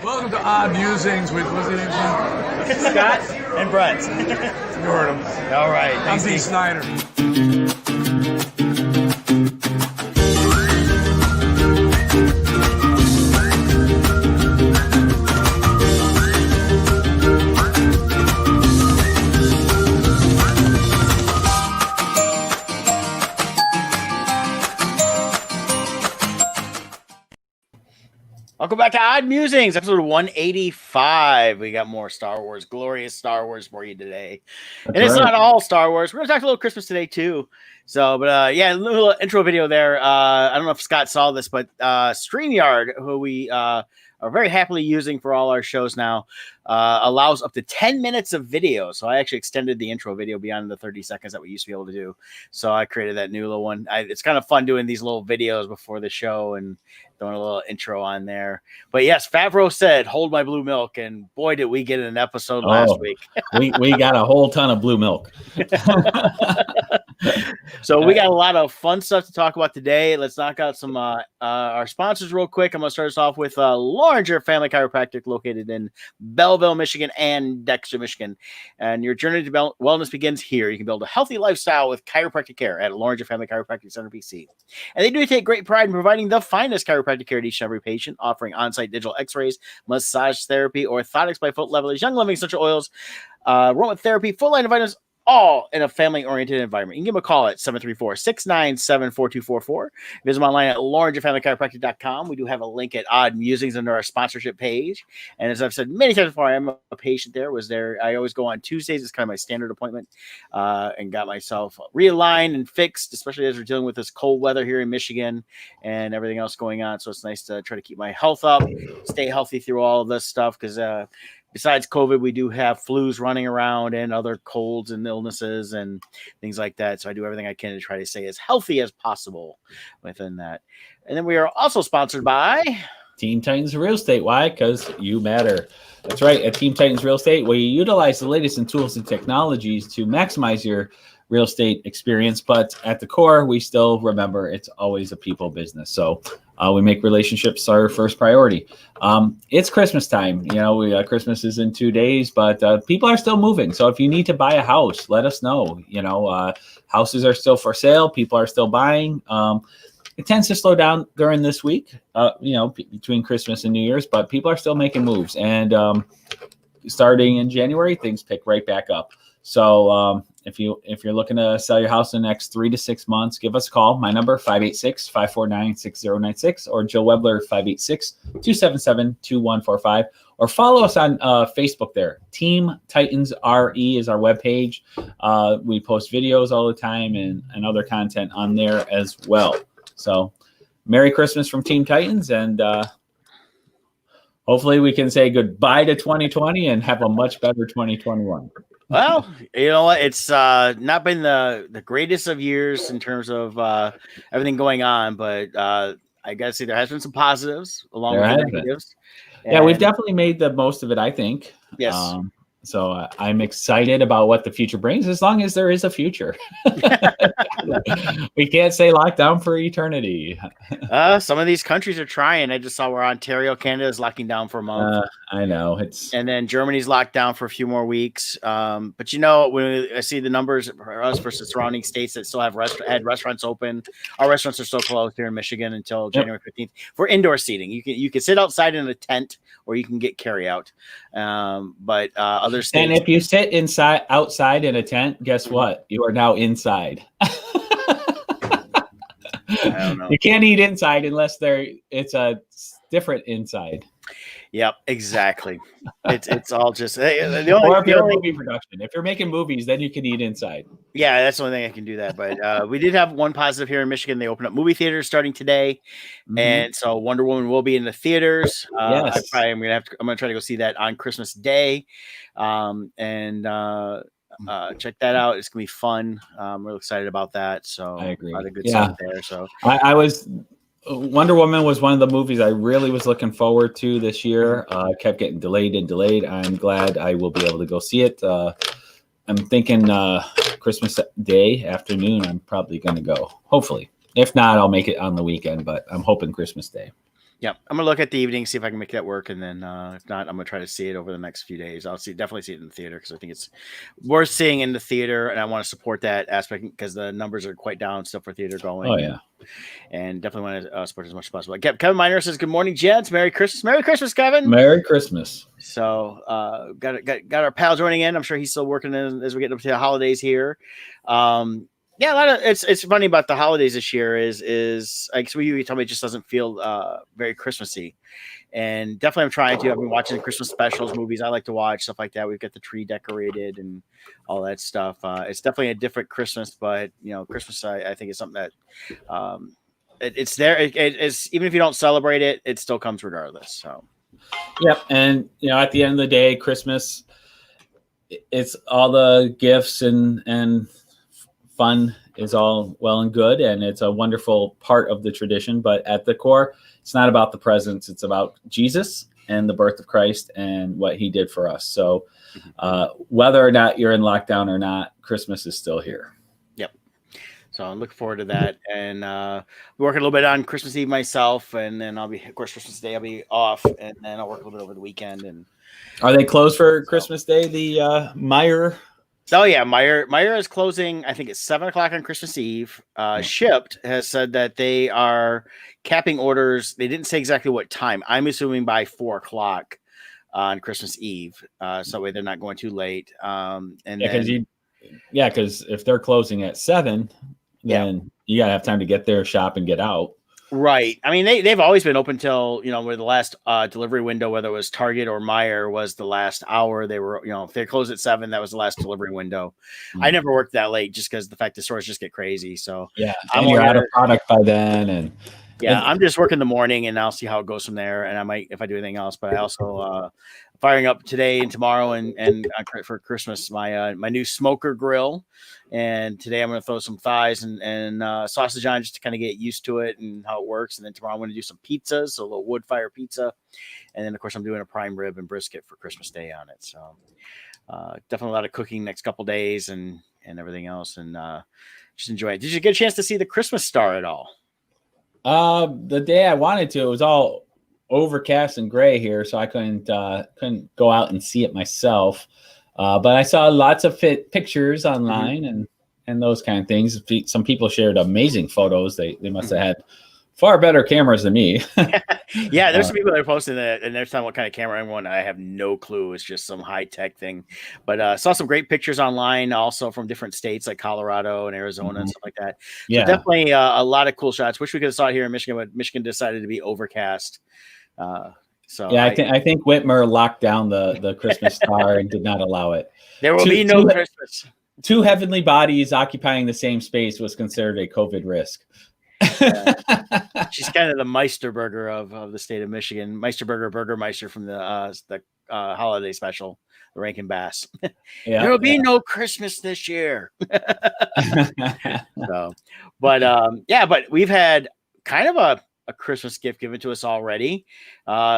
Welcome to Odd Musings with, what's the name? Scott and Brett. You heard him. All right. I'm D. Snyder. Welcome back to Odd Musings, episode 185. We got more Star Wars, glorious Star Wars for you today. That's and it's right. Not all Star Wars. We're going to talk a little Christmas today, too. So, but yeah, a little intro video there. I don't know if Scott saw this, but StreamYard, who we are very happily using for all our shows now, allows up to 10 minutes of video. So I actually extended the intro video beyond the 30 seconds that we used to be able to do. So I created that new little one. It's kind of fun doing these little videos before the show and throwing a little intro on there. But yes, Favreau said, "Hold my blue milk." And boy, did we get an episode last week. we got a whole ton of blue milk. So we got a lot of fun stuff to talk about today. Let's knock out some our sponsors real quick. I'm going to start us off with Larger Family Chiropractic located in Belleville, Michigan and Dexter, Michigan. And your journey to wellness begins here. You can build a healthy lifestyle with chiropractic care at Larger Family Chiropractic Center, BC. And they do take great pride in providing the finest chiropractic care to each and every patient, offering on-site digital x-rays, massage therapy, orthotics by foot levelers, young living essential oils, aromatherapy, full line of vitamins, all in a family-oriented environment. You can give them a call at 734-697-4244. Visit them online at largerfamilychiropractic.com. We do have a link at Odd Musings under our sponsorship page. And as I've said many times before, I am a patient there. I always go on Tuesdays. It's kind of my standard appointment, and got myself realigned and fixed, especially as we're dealing with this cold weather here in Michigan and everything else going on. So it's nice to try to keep my health up, stay healthy through all of this stuff, because besides COVID, we do have flus running around and other colds and illnesses and things like that. So I do everything I can to try to stay as healthy as possible within that. And then we are also sponsored by Team Titans Real Estate. Why? Because you matter. That's right. At Team Titans Real Estate, we utilize the latest in tools and technologies to maximize your real estate experience. But at the core, we still remember it's always a people business. So we make relationships our first priority. It's Christmas time. You know, Christmas is in 2 days, but people are still moving. So if you need to buy a house, let us know. You know, houses are still for sale. People are still buying. It tends to slow down during this week, between Christmas and New Year's, but people are still making moves. And starting in January, things pick right back up. So if you're looking to sell your house in the next 3 to 6 months, give us a call. My number, 586-549-6096, or Joe Webler, 586-277-2145, or follow us on Facebook there. Team Titans RE is our webpage. We post videos all the time and other content on there as well. So Merry Christmas from Team Titans, and hopefully we can say goodbye to 2020 and have a much better 2021. Well, you know what? It's not been the greatest of years in terms of everything going on, but I got to say there has been some positives along with the negatives. Yeah, we've definitely made the most of it, I think. Yes. So I'm excited about what the future brings, as long as there is a future. We can't say lockdown for eternity. Some of these countries are trying. I just saw where Ontario, Canada is locking down for a month. I know. And then Germany's locked down for a few more weeks. But when I see the numbers for us versus surrounding states that still have had restaurants open, our restaurants are still closed here in Michigan until January 15th for indoor seating. You can sit outside in a tent, or you can get carry out. But other states. And if you sit outside in a tent, guess what? You are now inside. I don't know. You can't eat inside unless it's a different inside. Yep, exactly. It's all just Or if you're a movie production. If you're making movies, then you can eat inside. Yeah, that's the only thing I can do that. But we did have one positive here in Michigan. They opened up movie theaters starting today, and so Wonder Woman will be in the theaters. Yes. I'm gonna try to go see that on Christmas Day, and check that out. It's gonna be fun. I'm really excited about that. So I agree. A lot of good stuff there. So I was Wonder Woman was one of the movies I really was looking forward to this year. Kept getting delayed and delayed. I'm glad I will be able to go see it. I'm thinking Christmas Day afternoon. I'm probably going to go. Hopefully, if not, I'll make it on the weekend. But I'm hoping Christmas Day. Yeah, I'm gonna look at the evening, see if I can make that work, and then if not, I'm gonna try to see it over the next few days. Definitely see it in the theater because I think it's worth seeing in the theater, and I want to support that aspect because the numbers are quite down still for theater going. Oh yeah, and definitely want to support as much as possible. Kevin Miner says, "Good morning, gents. Merry Christmas, Kevin. Merry Christmas." So got our pal joining in. I'm sure he's still working as we get up to the holidays here. Yeah, a lot of it's funny about the holidays this year is like so you told me it just doesn't feel very Christmassy, and definitely I'm trying to. I've been watching Christmas specials, movies I like to watch, stuff like that. We've got the tree decorated and all that stuff. It's definitely a different Christmas, but Christmas I think is something that it's there. It's even if you don't celebrate it, it still comes regardless. So, yep, and at the end of the day, Christmas, it's all the gifts and fun is all well and good, and it's a wonderful part of the tradition. But at the core, it's not about the presents. It's about Jesus and the birth of Christ and what he did for us. So whether or not you're in lockdown or not, Christmas is still here. Yep. So I'm looking forward to that. And working a little bit on Christmas Eve myself. And then of course, Christmas Day, I'll be off. And then I'll work a little bit over the weekend. And are they closed for Christmas Day, the Meyer? Oh yeah, Meyer is closing. I think it's 7:00 on Christmas Eve. Shipped has said that they are capping orders. They didn't say exactly what time. I'm assuming by 4:00 on Christmas Eve. So that way they're not going too late. Because if they're closing at 7, then you gotta have time to get there, shop, and get out. Right. I mean, they've always been open till, where the last delivery window, whether it was Target or Meijer, was the last hour. They were, if they closed at 7, that was the last delivery window. I never worked that late just because the fact the stores just get crazy. So yeah, you're out of product by then. I'm just working the morning and I'll see how it goes from there. And I might, if I do anything else, but I also firing up today and tomorrow and for Christmas, my new smoker grill. And today I'm going to throw some thighs and sausage on just to kind of get used to it and how it works. And then tomorrow I'm going to do some pizzas, so a little wood fire pizza. And then of course I'm doing a prime rib and brisket for Christmas Day on it. So definitely a lot of cooking next couple days and everything else. And just enjoy it. Did you get a chance to see the Christmas star at all? The day I wanted to, it was all overcast and gray here, so I couldn't go out and see it myself. But I saw lots of pictures online and those kind of things. Some people shared amazing photos. They must have had far better cameras than me. Yeah, there's some people that are posting that, and they're telling what kind of camera everyone. I have no clue. It's just some high tech thing. But saw some great pictures online, also from different states like Colorado and Arizona and stuff like that. So definitely a lot of cool shots. Wish we could have saw it here in Michigan, but Michigan decided to be overcast. I think Whitmer locked down the Christmas star and did not allow it. There will be no Christmas. 2 heavenly bodies occupying the same space was considered a COVID risk. She's kind of the Meisterburger of the state of Michigan. Meisterburger, Burgermeister from the holiday special, the Rankin Bass. There will be no Christmas this year. But we've had kind of a Christmas gift given to us already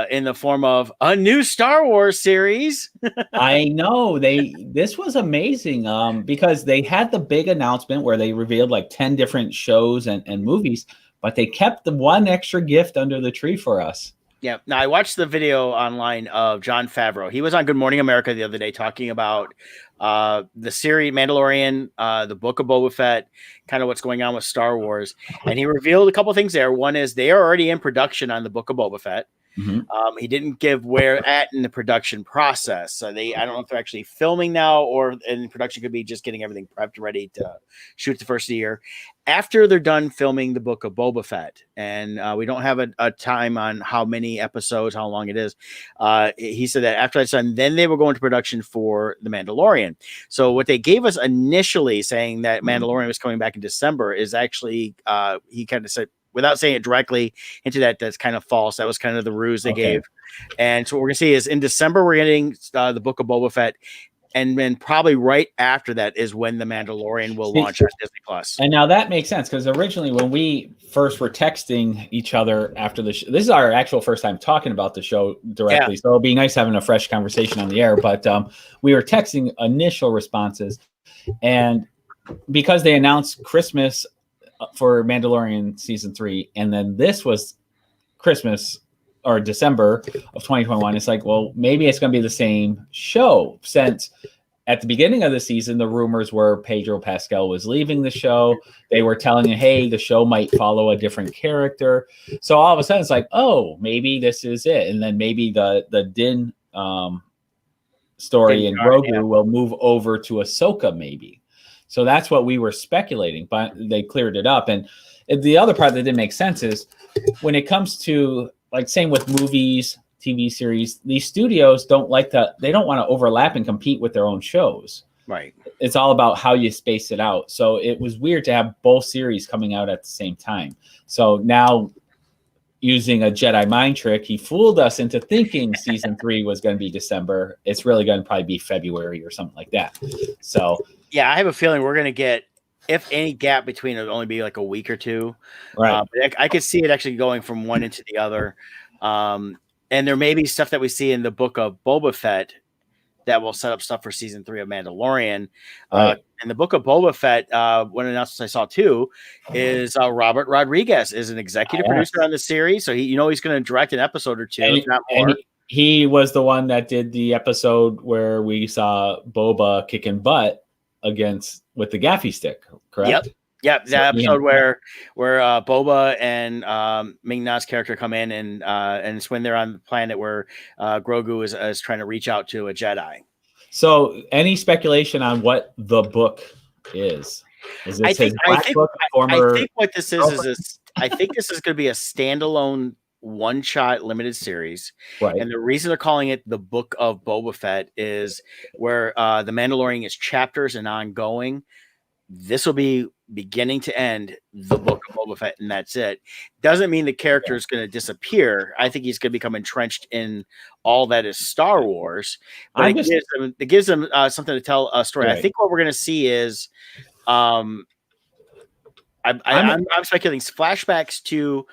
in the form of a new Star Wars series. I know this was amazing because they had the big announcement where they revealed like 10 different shows and movies, but they kept the one extra gift under the tree for us. Yeah. Now I watched the video online of Jon Favreau. He was on Good Morning America the other day talking about the series Mandalorian, the Book of Boba Fett, kind of what's going on with Star Wars. And he revealed a couple things there. One is they are already in production on the Book of Boba Fett. He didn't give where at in the production process. So I don't know if they're actually filming now or in production could be just getting everything prepped, ready to shoot the first of the year. After they're done filming the Book of Boba Fett, and we don't have a time on how many episodes, how long it is. He said that after that's done, then they will go into production for The Mandalorian. So what they gave us initially saying that Mandalorian was coming back in December is actually, he kind of said, without saying it directly into that's kind of false. That was kind of the ruse they gave. And so what we're going to see is in December, we're getting the Book of Boba Fett. And then probably right after that is when The Mandalorian will launch on Disney Plus. And now that makes sense because originally when we first were texting each other after the show, this is our actual first time talking about the show directly. Yeah. So it'll be nice having a fresh conversation on the air. But we were texting initial responses. And because they announced Christmas for Mandalorian season 3, and then this was Christmas or December of 2021, it's like, well, maybe it's going to be the same show since at the beginning of the season, the rumors were Pedro Pascal was leaving the show. They were telling you, hey, the show might follow a different character. So all of a sudden it's like, oh, maybe this is it. And then maybe the Din story in Grogu will move over to Ahsoka maybe. So that's what we were speculating, but they cleared it up. And the other part that didn't make sense is when it comes to, like, same with movies, TV series, these studios don't want to overlap and compete with their own shows. Right. It's all about how you space it out. So it was weird to have both series coming out at the same time. So now, using a Jedi mind trick, he fooled us into thinking season 3 was going to be December. It's really going to probably be February or something like that. So yeah, I have a feeling we're going to get, if any gap between, it'll only be like a week or two. Right. But I could see it actually going from one into the other. And there may be stuff that we see in the Book of Boba Fett that will set up stuff for season 3 of Mandalorian. Right. And the Book of Boba Fett, one announcement I saw too, is Robert Rodriguez is an executive producer on the series. So he's going to direct an episode or two, if not more. He was the one that did the episode where we saw Boba kicking butt with the gaffy stick, correct? Yep. The episode where Boba and Ming-Na's character come in and it's when they're on the planet where Grogu is trying to reach out to a Jedi. So, any speculation on what the book is? Is this his black book? I think what this is I think this is going to be a standalone one-shot limited series. Right. And the reason they're calling it the Book of Boba Fett is where the Mandalorian is chapters and ongoing. This will be beginning to end the Book of Boba Fett, and that's it. Doesn't mean the character is going to disappear. I think he's going to become entrenched in all that is Star Wars. But it gives them something to tell a story. Right. I think what we're going to see is, I'm speculating flashbacks to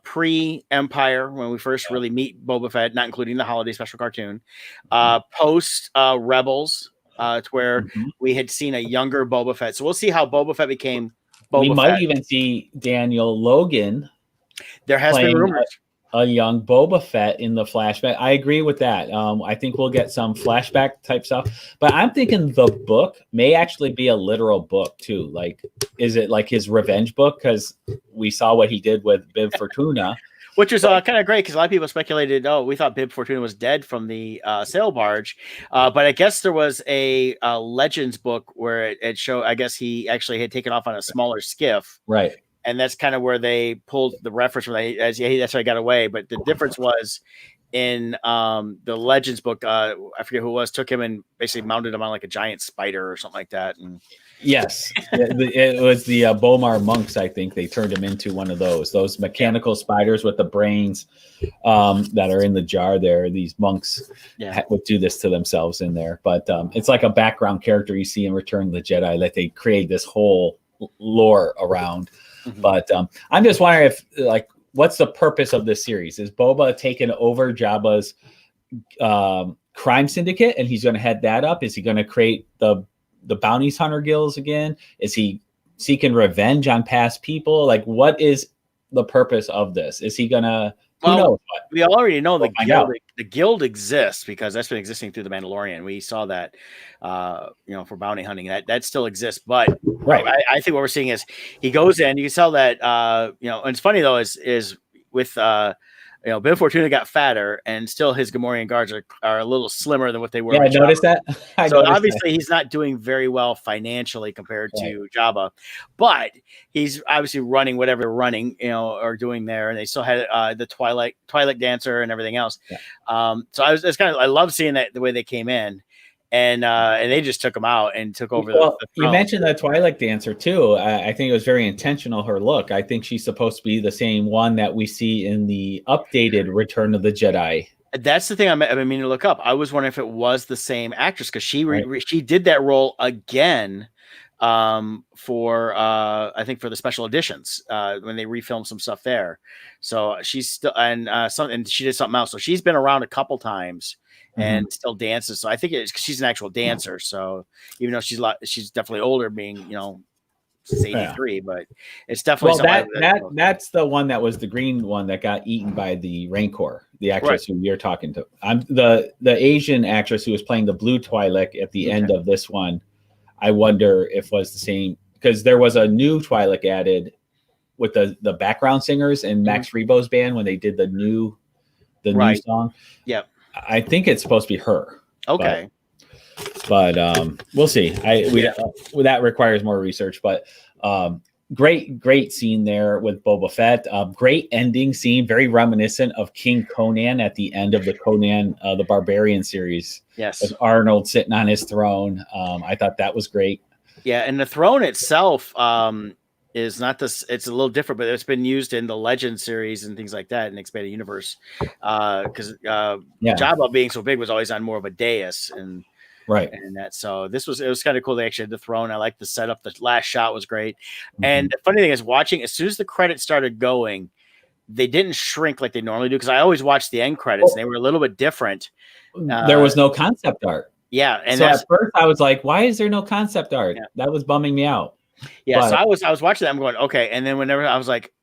pre-Empire when we first really meet Boba Fett, not including the holiday special cartoon. Post Rebels. To where we had seen a younger Boba Fett. So we'll see how Boba Fett became Boba Fett. We might even see Daniel Logan. There has been rumors. A young Boba Fett in the flashback. I agree with that. I think we'll get some flashback type stuff. But I'm thinking the book may actually be a literal book too. Like, is it like his revenge book? Because we saw what he did with Bib Fortuna. Which was kind of great because a lot of people speculated, we thought Bib Fortuna was dead from the sail barge. But I guess there was a Legends book where it showed, I guess he actually had taken off on a smaller skiff. Right. And that's kind of where they pulled the reference from that's how I got away. But the difference was in the Legends book, I forget who it was, took him and basically mounted him on like a giant spider or something like that. And yes, it was the Bomar monks. I think they turned him into one of those mechanical spiders with the brains that are in the jar there. These monks would do this to themselves in there. But it's like a background character you see in Return of the Jedi that they create this whole lore around. But I'm just wondering if, like, what's the purpose of this series? Is Boba taking over Jabba's crime syndicate and he's going to head that up? Is he going to create the bounty hunter guilds again? Is he seeking revenge on past people? Like, what is the purpose of this? Is he going to, who knows what? We already know the guild exists because that's been existing through the Mandalorian. We saw that, for bounty hunting that still exists. But right. I think what we're seeing is he goes in, you can tell that, and it's funny though, is with Bib Fortuna got fatter, and still his Gamorrean guards are a little slimmer than what they were. Yeah, I noticed that. So obviously he's not doing very well financially compared to Jabba, but he's obviously running whatever they're running, or doing there, and they still had the Twilight Dancer and everything else. Yeah. So I love seeing that the way they came in. And they just took him out and took over the throne. You mentioned the Twilight Dancer too. I think it was very intentional, her look. I think she's supposed to be the same one that we see in the updated Return of the Jedi. That's the thing I've been meaning to look up. I was wondering if it was the same actress, because she did that role again for I think for the special editions when they refilmed some stuff there. So she's still and she did something else. So she's been around a couple times. And still dances. So I think it's because she's an actual dancer. So even though she's definitely older, being she's 83, but it's definitely that's the one that was the green one that got eaten by the Rancor, the actress who you're talking to. I'm the Asian actress who was playing the blue Twi'lek at the end of this one. I wonder if was the same, because there was a new Twi'lek added with the background singers in Max Rebo's band when they did the new song. Yep. I think it's supposed to be her. Okay. But we'll see. That requires more research, but great scene there with Boba Fett. Great ending scene, very reminiscent of King Conan at the end of the Conan the Barbarian series. Yes. With Arnold sitting on his throne. I thought that was great. Yeah, and the throne itself is not this. It's a little different, but it's been used in the Legend series and things like that in Expanded Universe. Because Jabba being so big was always on more of a dais and that. So it was kind of cool. They actually had the throne. I like the setup. The last shot was great. And the funny thing is, watching as soon as the credits started going, they didn't shrink like they normally do. Because I always watch the end credits, and they were a little bit different. There was no concept art. Yeah, and so at first I was like, "Why is there no concept art?" Yeah. That was bumming me out. Yeah, but so I was watching that. I'm going, okay, and then whenever I was like,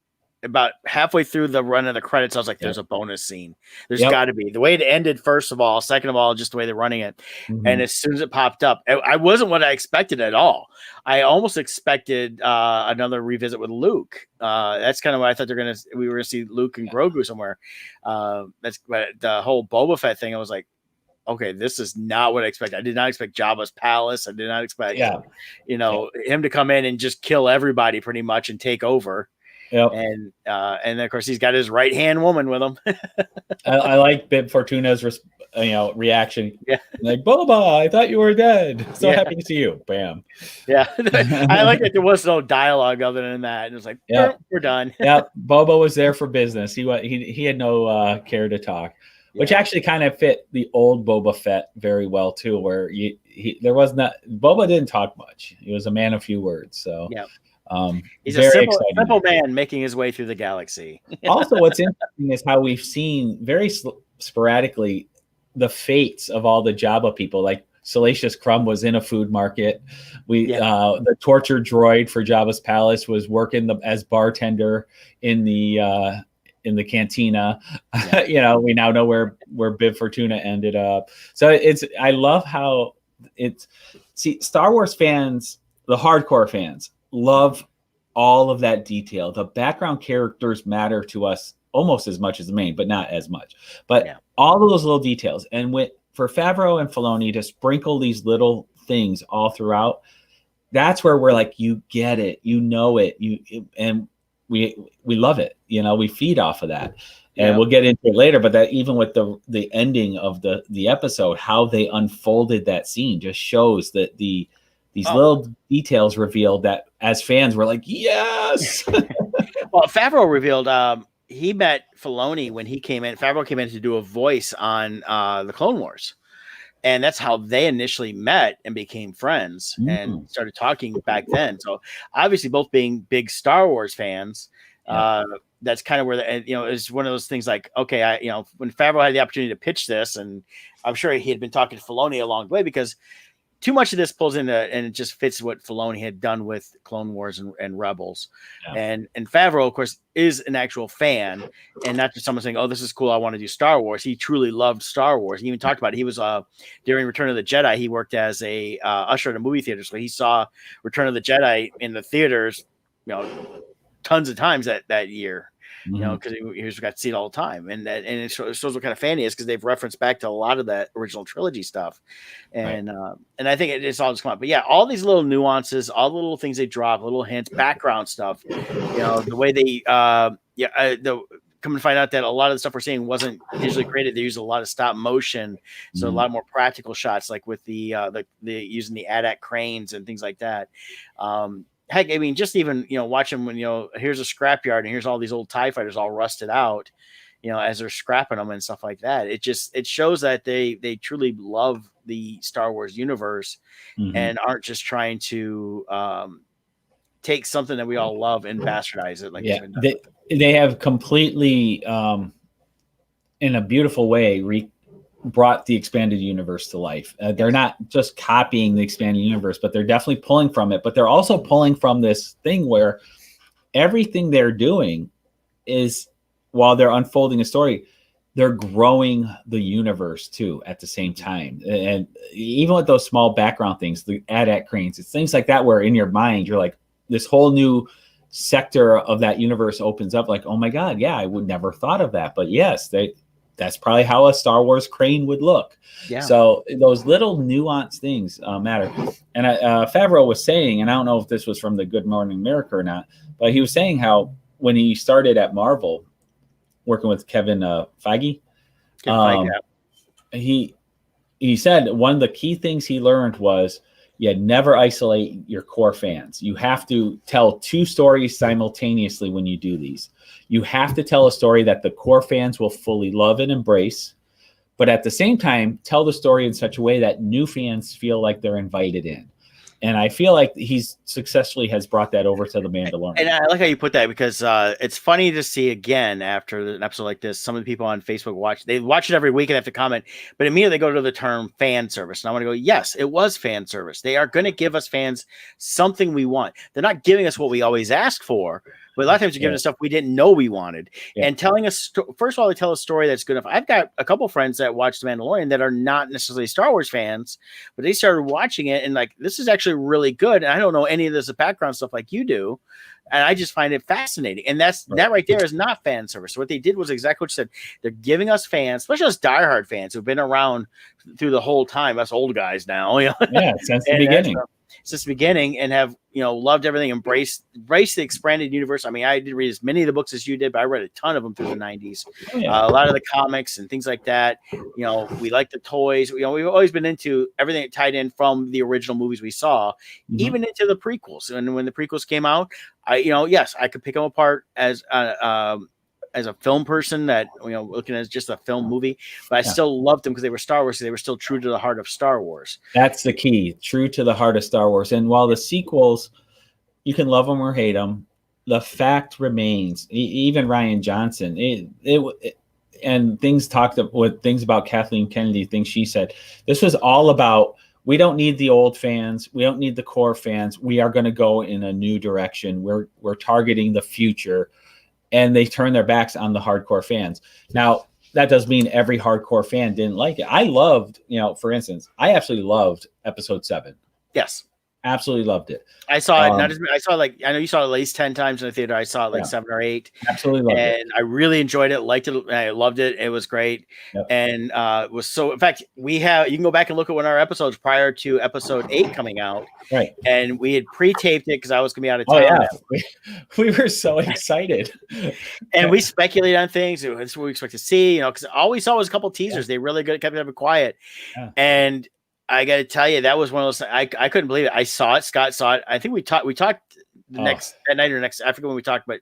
about halfway through the run of the credits, I was like, "There's a bonus scene. There's got to be." The way it ended, first of all, second of all, just the way they're running it, and as soon as it popped up, I wasn't what I expected at all. I almost expected another revisit with Luke. That's kind of what I thought we were gonna see Luke and Grogu somewhere. But the whole Boba Fett thing, I was like, okay, this is not what I expected. I did not expect Jabba's palace. I did not expect, him to come in and just kill everybody pretty much and take over. Yep. And then of course he's got his right hand woman with him. I like Bib Fortuna's reaction. Yeah, like, Boba, I thought you were dead. So happy to see you. Bam. Yeah, I like that there was no dialogue other than that. And it was like, we're done. Yeah, Boba was there for business. He had no care to talk. Which actually kind of fit the old Boba Fett very well too, where Boba didn't talk much. He was a man of few words. So he's a simple man making his way through the galaxy. Also, what's interesting is how we've seen very sporadically the fates of all the Jabba people. Like Salacious Crumb was in a food market. The torture droid for Jabba's palace was working as bartender in the cantina. We now know where Bib Fortuna ended up. So I love how Star Wars fans, the hardcore fans, love all of that detail. The background characters matter to us almost as much as the main, but not as much. But all of those little details, and for Favreau and Filoni to sprinkle these little things all throughout, that's where we're like, you get it, you know it, and we love it. We feed off of that, and we'll get into it later. But that even with the ending of the episode, how they unfolded that scene just shows that these little details revealed that as fans we're like, yes. Well, Favreau revealed he met Filoni when he came in. Favreau came in to do a voice on the Clone Wars. And that's how they initially met and became friends and started talking back then. So obviously both being big Star Wars fans, that's kind of where it's one of those things like, okay, when Favreau had the opportunity to pitch this, and I'm sure he had been talking to Filoni along the way, because too much of this pulls into, and it just fits what Filoni had done with Clone Wars and Rebels. Yeah. And Favreau, of course, is an actual fan, and not just someone saying, oh, this is cool, I want to do Star Wars. He truly loved Star Wars. He even talked about it. He was, during Return of the Jedi, he worked as a usher at a movie theater. So he saw Return of the Jedi in the theaters, tons of times that year. you know, because he's got to see it all the time, and it shows what kind of fan he is because they've referenced back to a lot of that original trilogy stuff, and I think it's all just come up. But yeah, all these little nuances, all the little things they drop, little hints, background stuff, you know, the way they come to find out that a lot of the stuff we're seeing wasn't digitally created. They use a lot of stop motion, so a lot more practical shots, like with the using the ADAC cranes and things like that. Heck, I mean, just even, you know, watching when, you know, here's a scrapyard and here's all these old TIE fighters all rusted out, you know, as they're scrapping them and stuff like that. It shows that they truly love the Star Wars universe and aren't just trying to take something that we all love and bastardize it. Like they have completely, in a beautiful way, brought the expanded universe to life. They're not just copying the expanded universe, but they're definitely pulling from it. But they're also pulling from this thing where everything they're doing is, while they're unfolding a story, they're growing the universe too at the same time. And even with those small background things, the ADAC cranes, it's things like that where in your mind you're like, this whole new sector of that universe opens up, like, oh my God, yeah, I would never thought of that. But yes, that's probably how a Star Wars crane would look. Yeah. So those little nuanced things matter. And Favreau was saying, and I don't know if this was from the Good Morning America or not, but he was saying how when he started at Marvel, working with Kevin Feige, he said one of the key things he learned was, never isolate your core fans. You have to tell two stories simultaneously when you do these. You have to tell a story that the core fans will fully love and embrace, but at the same time, tell the story in such a way that new fans feel like they're invited in. And I feel like he's successfully has brought that over to The Mandalorian. And I like how you put that, because it's funny to see again after an episode like this, some of the people on Facebook watch it every week and have to comment, but immediately they go to the term fan service. And I want to go, yes, it was fan service. They are going to give us fans something we want. They're not giving us what we always ask for, but a lot of times they're giving us stuff we didn't know we wanted. And telling us, first of all, they tell a story that's good enough. I've got a couple friends that watch The Mandalorian that are not necessarily Star Wars fans, but they started watching it and like, this is actually really good. And I don't know any of this background stuff like you do. And I just find it fascinating. And that right there is not fan service. So what they did was exactly what you said. They're giving us fans, especially us diehard fans who've been around through the whole time, us old guys now. You know? Yeah, since the beginning. Since the beginning, and have, you know, loved everything, embraced the expanded universe. I mean, I didn't read as many of the books as you did, but I read a ton of them through the 90s. A lot of the comics and things like that. You know, we like the toys. You know, we've always been into everything that tied in from the original movies we saw, even into the prequels. And when the prequels came out, yes, I could pick them apart as a film person that, you know, looking at just a film movie, but I still loved them because they were Star Wars. So they were still true to the heart of Star Wars. That's the key, true to the heart of Star Wars. And while the sequels, you can love them or hate them, the fact remains, even Rian Johnson, and things about Kathleen Kennedy, things she said, this was all about, we don't need the old fans. We don't need the core fans. We are going to go in a new direction. We're targeting the future. And they turn their backs on the hardcore fans. Now, that does mean every hardcore fan didn't like it. I loved, for instance, I absolutely loved episode 7. Yes. Absolutely loved it. I saw it. I know you saw it at least 10 times in the theater. I saw it 7 or 8. Absolutely loved it. And I really enjoyed it. Liked it. I loved it. It was great. Yep. And it was so, in fact, you can go back and look at one of our episodes prior to episode 8 coming out. Right. And we had pre-taped it because I was going to be out of town. Oh, yeah. We were so excited. And we speculated on things. This is what we expect to see, because all we saw was a couple teasers. They really kept it quiet. Yeah. And I got to tell you, that was one of those. I couldn't believe it. I saw it. Scott saw it. I think we talked that night or next. I forget when we talked, but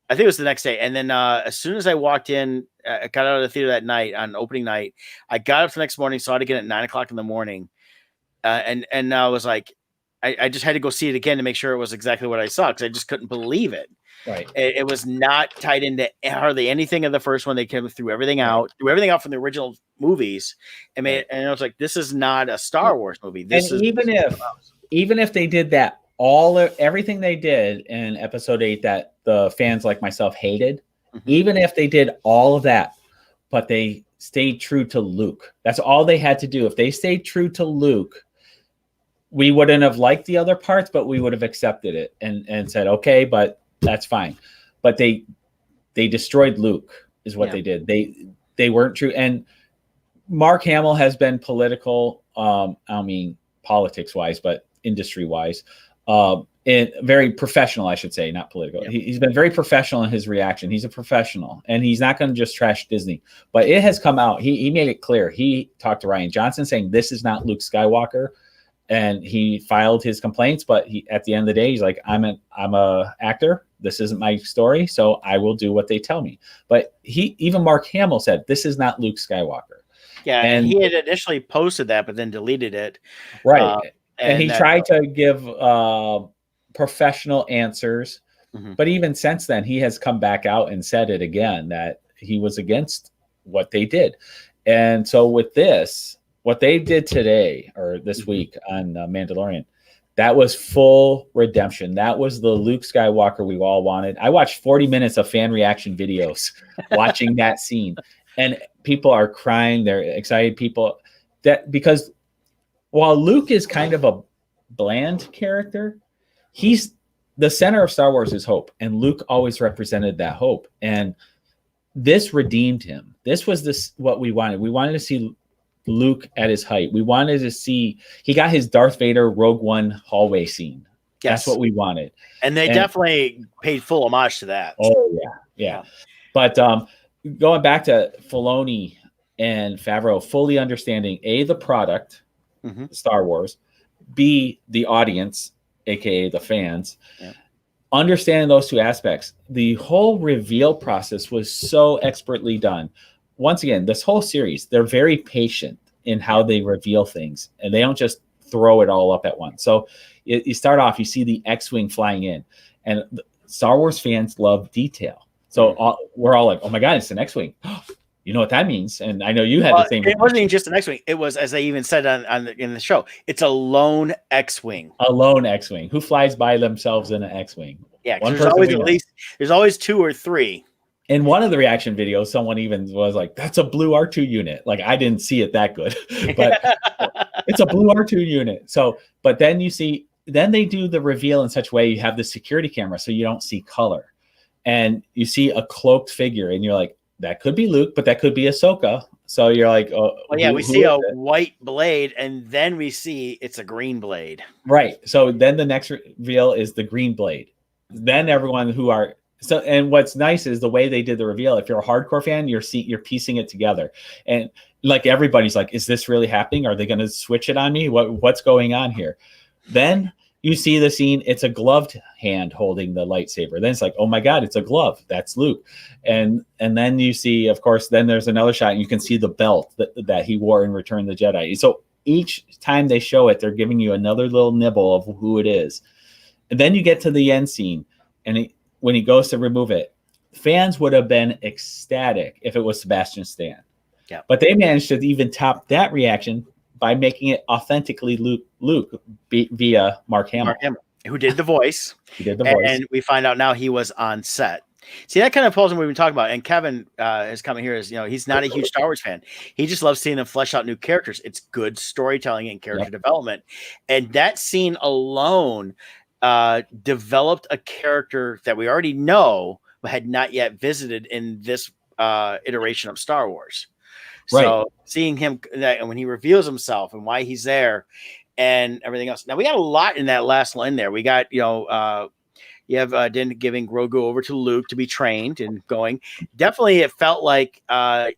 I think it was the next day. And then as soon as I walked in, I got out of the theater that night on opening night. I got up the next morning, saw it again at 9:00 in the morning, and I was like, I just had to go see it again to make sure it was exactly what I saw, because I just couldn't believe it. Right. It was not tied into hardly anything of the first one. They threw everything out from the original movies, and I was like, this is not a Star Wars movie. Even if they did that, everything they did in episode 8 that the fans like myself hated, even if they did all of that, but they stayed true to Luke, that's all they had to do. If they stayed true to Luke, we wouldn't have liked the other parts, but we would have accepted it and said, okay, but that's fine. But they they destroyed Luke is what they did. They weren't true. And Mark Hamill has been political, I don't mean politics wise, but industry wise, and very professional, I should say, not political. He's been very professional in his reaction. He's a professional, and he's not going to just trash Disney. But it has come out. He made it clear. He talked to Rian Johnson saying this is not Luke Skywalker, and he filed his complaints. But at the end of the day, he's like, I'm a actor. This isn't my story, so I will do what they tell me. But even Mark Hamill said this is not Luke Skywalker. Yeah, and he had initially posted that, but then deleted it. Right, and he tried to give professional answers, but even since then, he has come back out and said it again that he was against what they did. And so with this, what they did today or this week on Mandalorian, that was full redemption. That was the Luke Skywalker we all wanted. I watched 40 minutes of fan reaction videos watching that scene, and people are crying. They're excited. Because while Luke is kind of a bland character, he's the center of Star Wars is hope, and Luke always represented that hope. And this redeemed him. This was what we wanted. We wanted to see Luke at his height. We wanted to see he got his Darth Vader Rogue One hallway scene. Yes. That's what we wanted. And they definitely paid full homage to that. Oh yeah. But going back to Filoni and Favreau fully understanding the product, Star Wars, B, the audience, aka the fans, understanding those two aspects. The whole reveal process was so expertly done. Once again, this whole series, they're very patient in how they reveal things, and they don't just throw it all up at once. So you start off, you see the X-Wing flying in, and Star Wars fans love detail. So we're all like, oh my God, it's an X-Wing. You know what that means? And I know you had the same. It wasn't even just an X-Wing. It was, as they even said in the show, it's a lone X-Wing. A lone X-Wing who flies by themselves in an X-Wing. Yeah, there's always 2 or 3. In one of the reaction videos, someone even was like, "That's a blue R2 unit." Like I didn't see it that good, but it's a blue R2 unit. So, but then then they do the reveal in such a way you have the security camera, so you don't see color, and you see a cloaked figure, and you're like, that could be Luke, but that could be Ahsoka. So you're like, oh, well, yeah, we see a white blade, and then we see it's a green blade. Right. So then the next reveal is the green blade. Then everyone and what's nice is the way they did the reveal. If you're a hardcore fan, you're piecing it together, and like everybody's like, is this really happening? Are they going to switch it on me? What's going on here? Then you see the scene. It's a gloved hand holding the lightsaber. Then it's like, oh my God, it's a glove. That's Luke. And then you see, of course, then there's another shot, and you can see the belt that he wore in Return of the Jedi. So each time they show it, they're giving you another little nibble of who it is. And then you get to the end scene, and when he goes to remove it, fans would have been ecstatic if it was Sebastian Stan. Yeah. But they managed to even top that reaction by making it authentically Luke via Mark Hamill. Who did the voice. He did the voice. And we find out now he was on set. See, that kind of falls in what we've been talking about. And Kevin is coming here as, he's not a huge Star Wars fan. He just loves seeing them flesh out new characters. It's good storytelling and character development. And that scene alone developed a character that we already know but had not yet visited in this iteration of Star Wars. Right. So seeing him and when he reveals himself and why he's there and everything else. Now we got a lot in that last line there. We got, you have Din giving Grogu over to Luke to be trained and going. Definitely, it felt like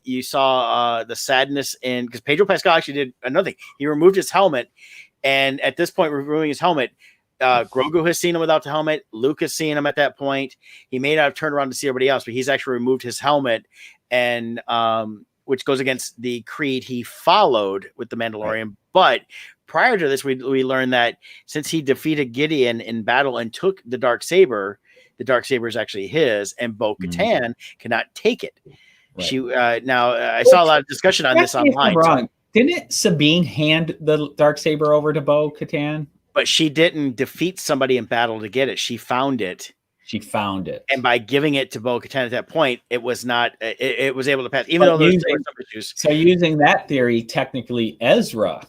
you saw the sadness because Pedro Pascal actually did another thing. He removed his helmet, and at this point, removing his helmet, Grogu has seen him without the helmet. Luke has seen him at that point. He may not have turned around to see everybody else, but he's actually removed his helmet, and which goes against the creed he followed with the Mandalorian. Right. But prior to this, we learned that since he defeated Gideon in battle and took the Darksaber is actually his, and Bo-Katan cannot take it. Right. She now I saw a lot of discussion on this online. Wrong. Didn't Sabine hand the Darksaber over to Bo-Katan? But she didn't defeat somebody in battle to get it. She found it. And by giving it to Bo-Katan at that point, it was not. It was able to pass, even though there were some issues. So using that theory, technically Ezra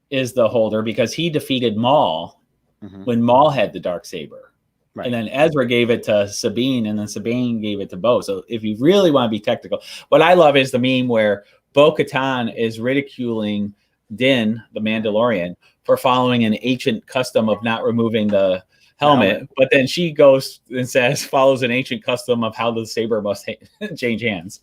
is the holder because he defeated Maul when Maul had the Darksaber. Right. And then Ezra gave it to Sabine, and then Sabine gave it to Bo. So if you really want to be technical, what I love is the meme where Bo-Katan is ridiculing Din, the Mandalorian, for following an ancient custom of not removing the helmet. But then she goes and follows an ancient custom of how the saber must change hands.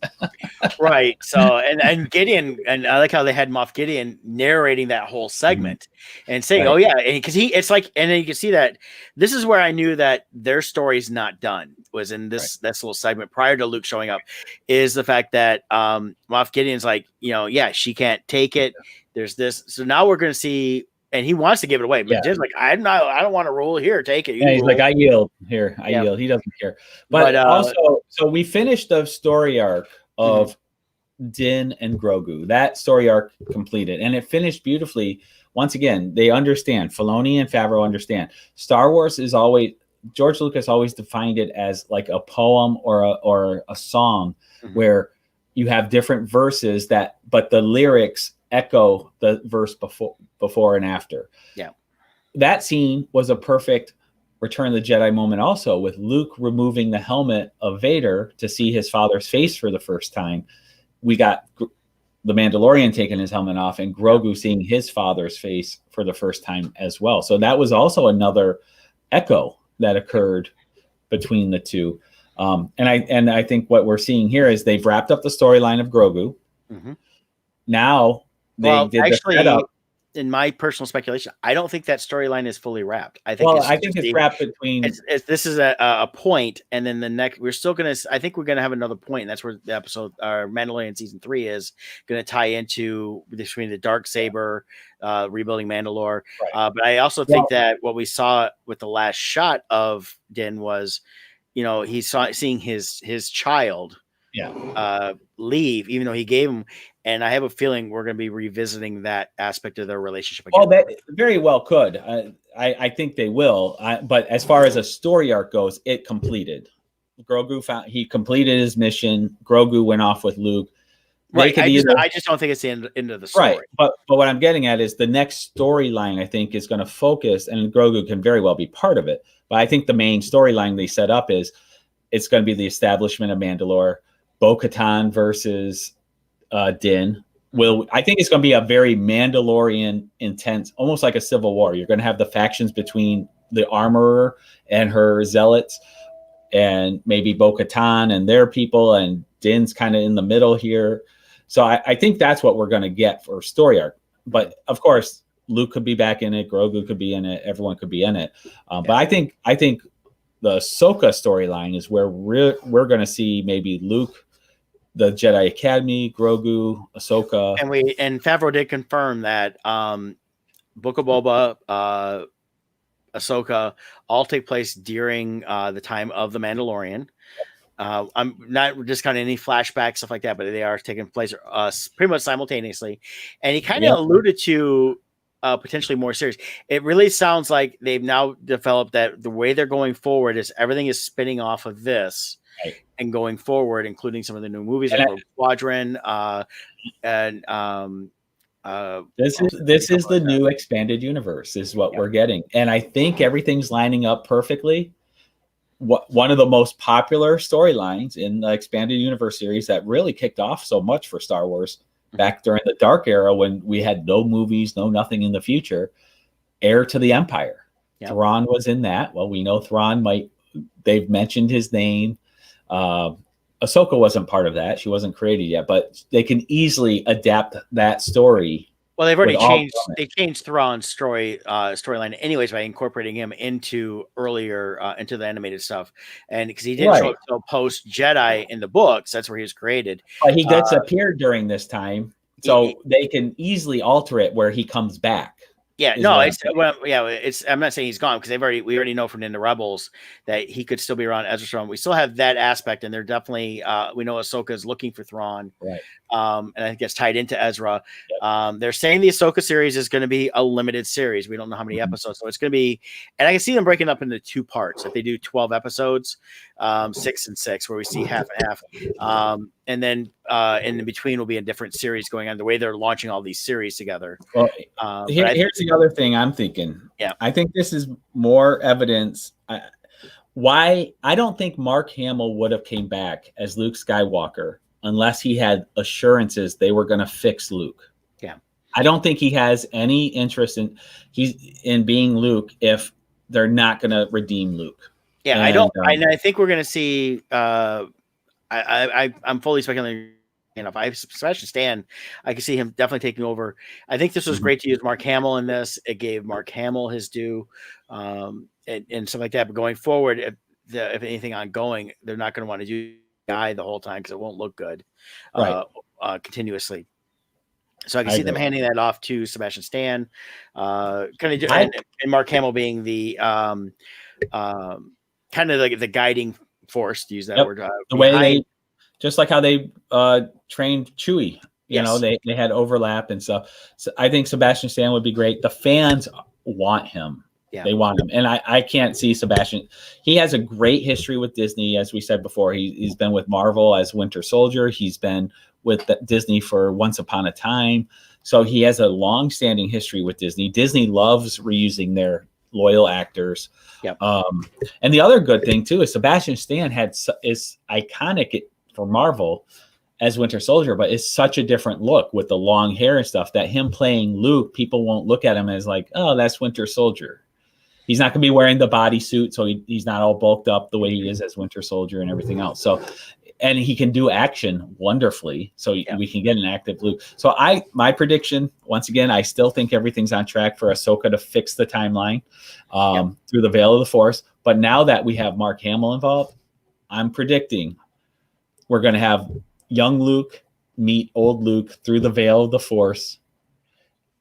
Right. So, and Gideon, and I like how they had Moff Gideon narrating that whole segment and saying, Right. "Oh yeah," because it's like, and then you can see that this is where I knew that their story's not done. Was in this little segment prior to Luke showing up, is the fact that Moff Gideon's like, yeah, she can't take it. There's this, so now we're going to see. And he wants to give it away, but Jim's like, I don't want to rule here. Take it. He's like, I yield here. I yield. He doesn't care. But also, so we finished the story arc of Din and Grogu. That story arc completed, and it finished beautifully. Once again, they understand. Filoni and Favreau understand. Star Wars is always, George Lucas always defined it as like a poem or a song where you have different verses but the lyrics echo the verse before and after. Yeah. That scene was a perfect Return of the Jedi moment also, with Luke removing the helmet of Vader to see his father's face for the first time. We got the Mandalorian taking his helmet off and Grogu seeing his father's face for the first time as well. So that was also another echo that occurred between the two. And I think what we're seeing here is they've wrapped up the storyline of Grogu. Now, the setup. In my personal speculation, I don't think that storyline is fully wrapped. I think it's wrapped between. This is a point, and then the next we're still gonna. I think we're gonna have another point, and that's where the episode, Mandalorian season 3, is gonna tie into between the Darksaber, rebuilding Mandalore. But I also think that what we saw with the last shot of Din was, seeing his child. Leave, even though he gave him, and I have a feeling we're going to be revisiting that aspect of their relationship again. Oh, that very well could. I think they will. But as far as a story arc goes, it completed. Grogu he completed his mission. Grogu went off with Luke. Right. I just don't think it's the end of the story. Right. But what I'm getting at is the next storyline, I think, is going to focus, and Grogu can very well be part of it. But I think the main storyline they set up is it's going to be the establishment of Mandalore. Bo-Katan versus Din. I think it's going to be a very Mandalorian intense, almost like a civil war. You're going to have the factions between the armorer and her zealots, and maybe Bo-Katan and their people, and Din's kind of in the middle here. So I think that's what we're going to get for story arc. But of course, Luke could be back in it. Grogu could be in it. Everyone could be in it. But I think the Ahsoka storyline is where we're going to see maybe Luke, the Jedi Academy, Grogu, Ahsoka, and Favreau did confirm that Book of Boba, Ahsoka all take place during the time of the Mandalorian. I'm not discounting any flashbacks, stuff like that, but they are taking place pretty much simultaneously. And he kind of alluded to potentially more series. It really sounds like they've now developed that the way they're going forward is everything is spinning off of this. Right. And going forward, including some of the new movies like Rogue Squadron, and this is the new expanded universe, is what we're getting, and I think everything's lining up perfectly. One of the most popular storylines in the expanded universe series that really kicked off so much for Star Wars back during the Dark Era, when we had no movies, no nothing in the future, Heir to the Empire. Thrawn was in that. Well, we know Thrawn they've mentioned his name. Ahsoka wasn't part of that. She wasn't created yet, but they can easily adapt that story. Well, they've already changed. They changed Thrawn's storyline anyways by incorporating him into into the animated stuff, and because he didn't show up until post Jedi in the books, that's where he was created. But he disappeared during this time, so they can easily alter it where he comes back. Yeah, no, I'm not saying he's gone, because we already know from In the Rebels that he could still be around Ezra Thrawn. We still have that aspect, and they're definitely we know Ahsoka is looking for Thrawn, right? And I think it's tied into Ezra. Yep. They're saying the Ahsoka series is going to be a limited series. We don't know how many episodes, so it's going to be, and I can see them breaking up into 2 parts. If they do 12 episodes, 6 and 6, where we see half and half, and then in between will be a different series going on. The way they're launching all these series together. Well, here's the other thing I'm thinking. Yeah, I think this is more evidence. why I don't think Mark Hamill would have came back as Luke Skywalker unless he had assurances they were going to fix Luke. Yeah. I don't think he has any interest in being Luke if they're not going to redeem Luke. Yeah, and, I don't. I think we're going to see. I'm fully speculating. If I Sebastian Stan, I can see him definitely taking over. I think this was great to use Mark Hamill in this. It gave Mark Hamill his due, and stuff like that. But going forward, if anything ongoing, they're not going to want to do guy the whole time because it won't look good, continuously. So I can see them handing that off to Sebastian Stan, and Mark Hamill being the kind of like the guiding force, to use that word. The way they, just like how they trained Chewie, you know, they had overlap and stuff. So I think Sebastian Stan would be great. The fans want him. Yeah. They want him. And I can't see Sebastian. He has a great history with Disney, as we said before. He's been with Marvel as Winter Soldier. He's been with Disney for Once Upon a Time. So he has a long-standing history with Disney. Disney loves reusing their loyal actors. Yep. And the other good thing, too, is Sebastian Stan is iconic for Marvel as Winter Soldier, but it's such a different look with the long hair and stuff that him playing Luke, people won't look at him as like, oh, that's Winter Soldier. He's not going to be wearing the bodysuit, so he's not all bulked up the way he is as Winter Soldier and everything else. So, and he can do action wonderfully, so we can get an active Luke. So my prediction, once again, I still think everything's on track for Ahsoka to fix the timeline through the Veil of the Force. But now that we have Mark Hamill involved, I'm predicting we're going to have young Luke meet old Luke through the Veil of the Force.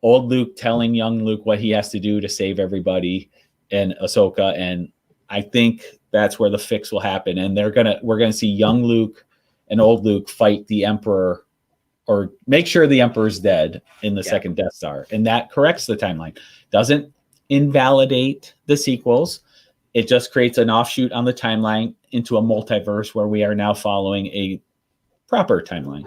Old Luke telling young Luke what he has to do to save everybody in Ahsoka, and I think that's where the fix will happen. And we're gonna see young Luke and old Luke fight the Emperor, or make sure the Emperor's dead in the second Death Star, and that corrects the timeline. Doesn't invalidate the sequels. It just creates an offshoot on the timeline into a multiverse where we are now following a proper timeline.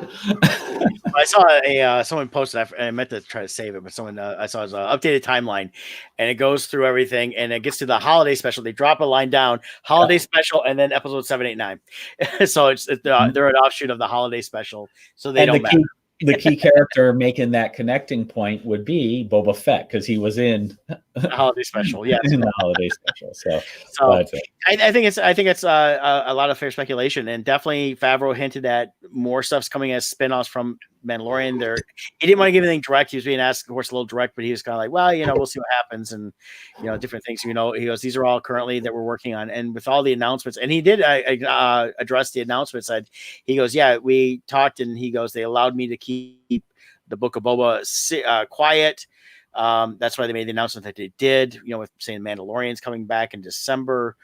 I saw someone posted, and I meant to try to save it, but someone I saw his updated timeline, and it goes through everything, and it gets to the holiday special. They drop a line down, holiday special, and then episode 789. So they're an offshoot of the holiday special, so they don't matter. The key character making that connecting point would be Boba Fett, because he was in the holiday special. Yes, in the holiday special. So I think it's a lot of fair speculation, and definitely Favreau hinted at more stuff's coming as spinoffs from Mandalorian. He didn't want to give anything direct. He was being asked, of course, a little direct, but he was kind of like, well, we'll see what happens, and different things. He goes, these are all currently that we're working on, and with all the announcements, and he did address the announcements. He goes, yeah, we talked, and he goes, they allowed me to keep the Book of Boba quiet. That's why they made the announcement that they did, with saying Mandalorian's coming back in December,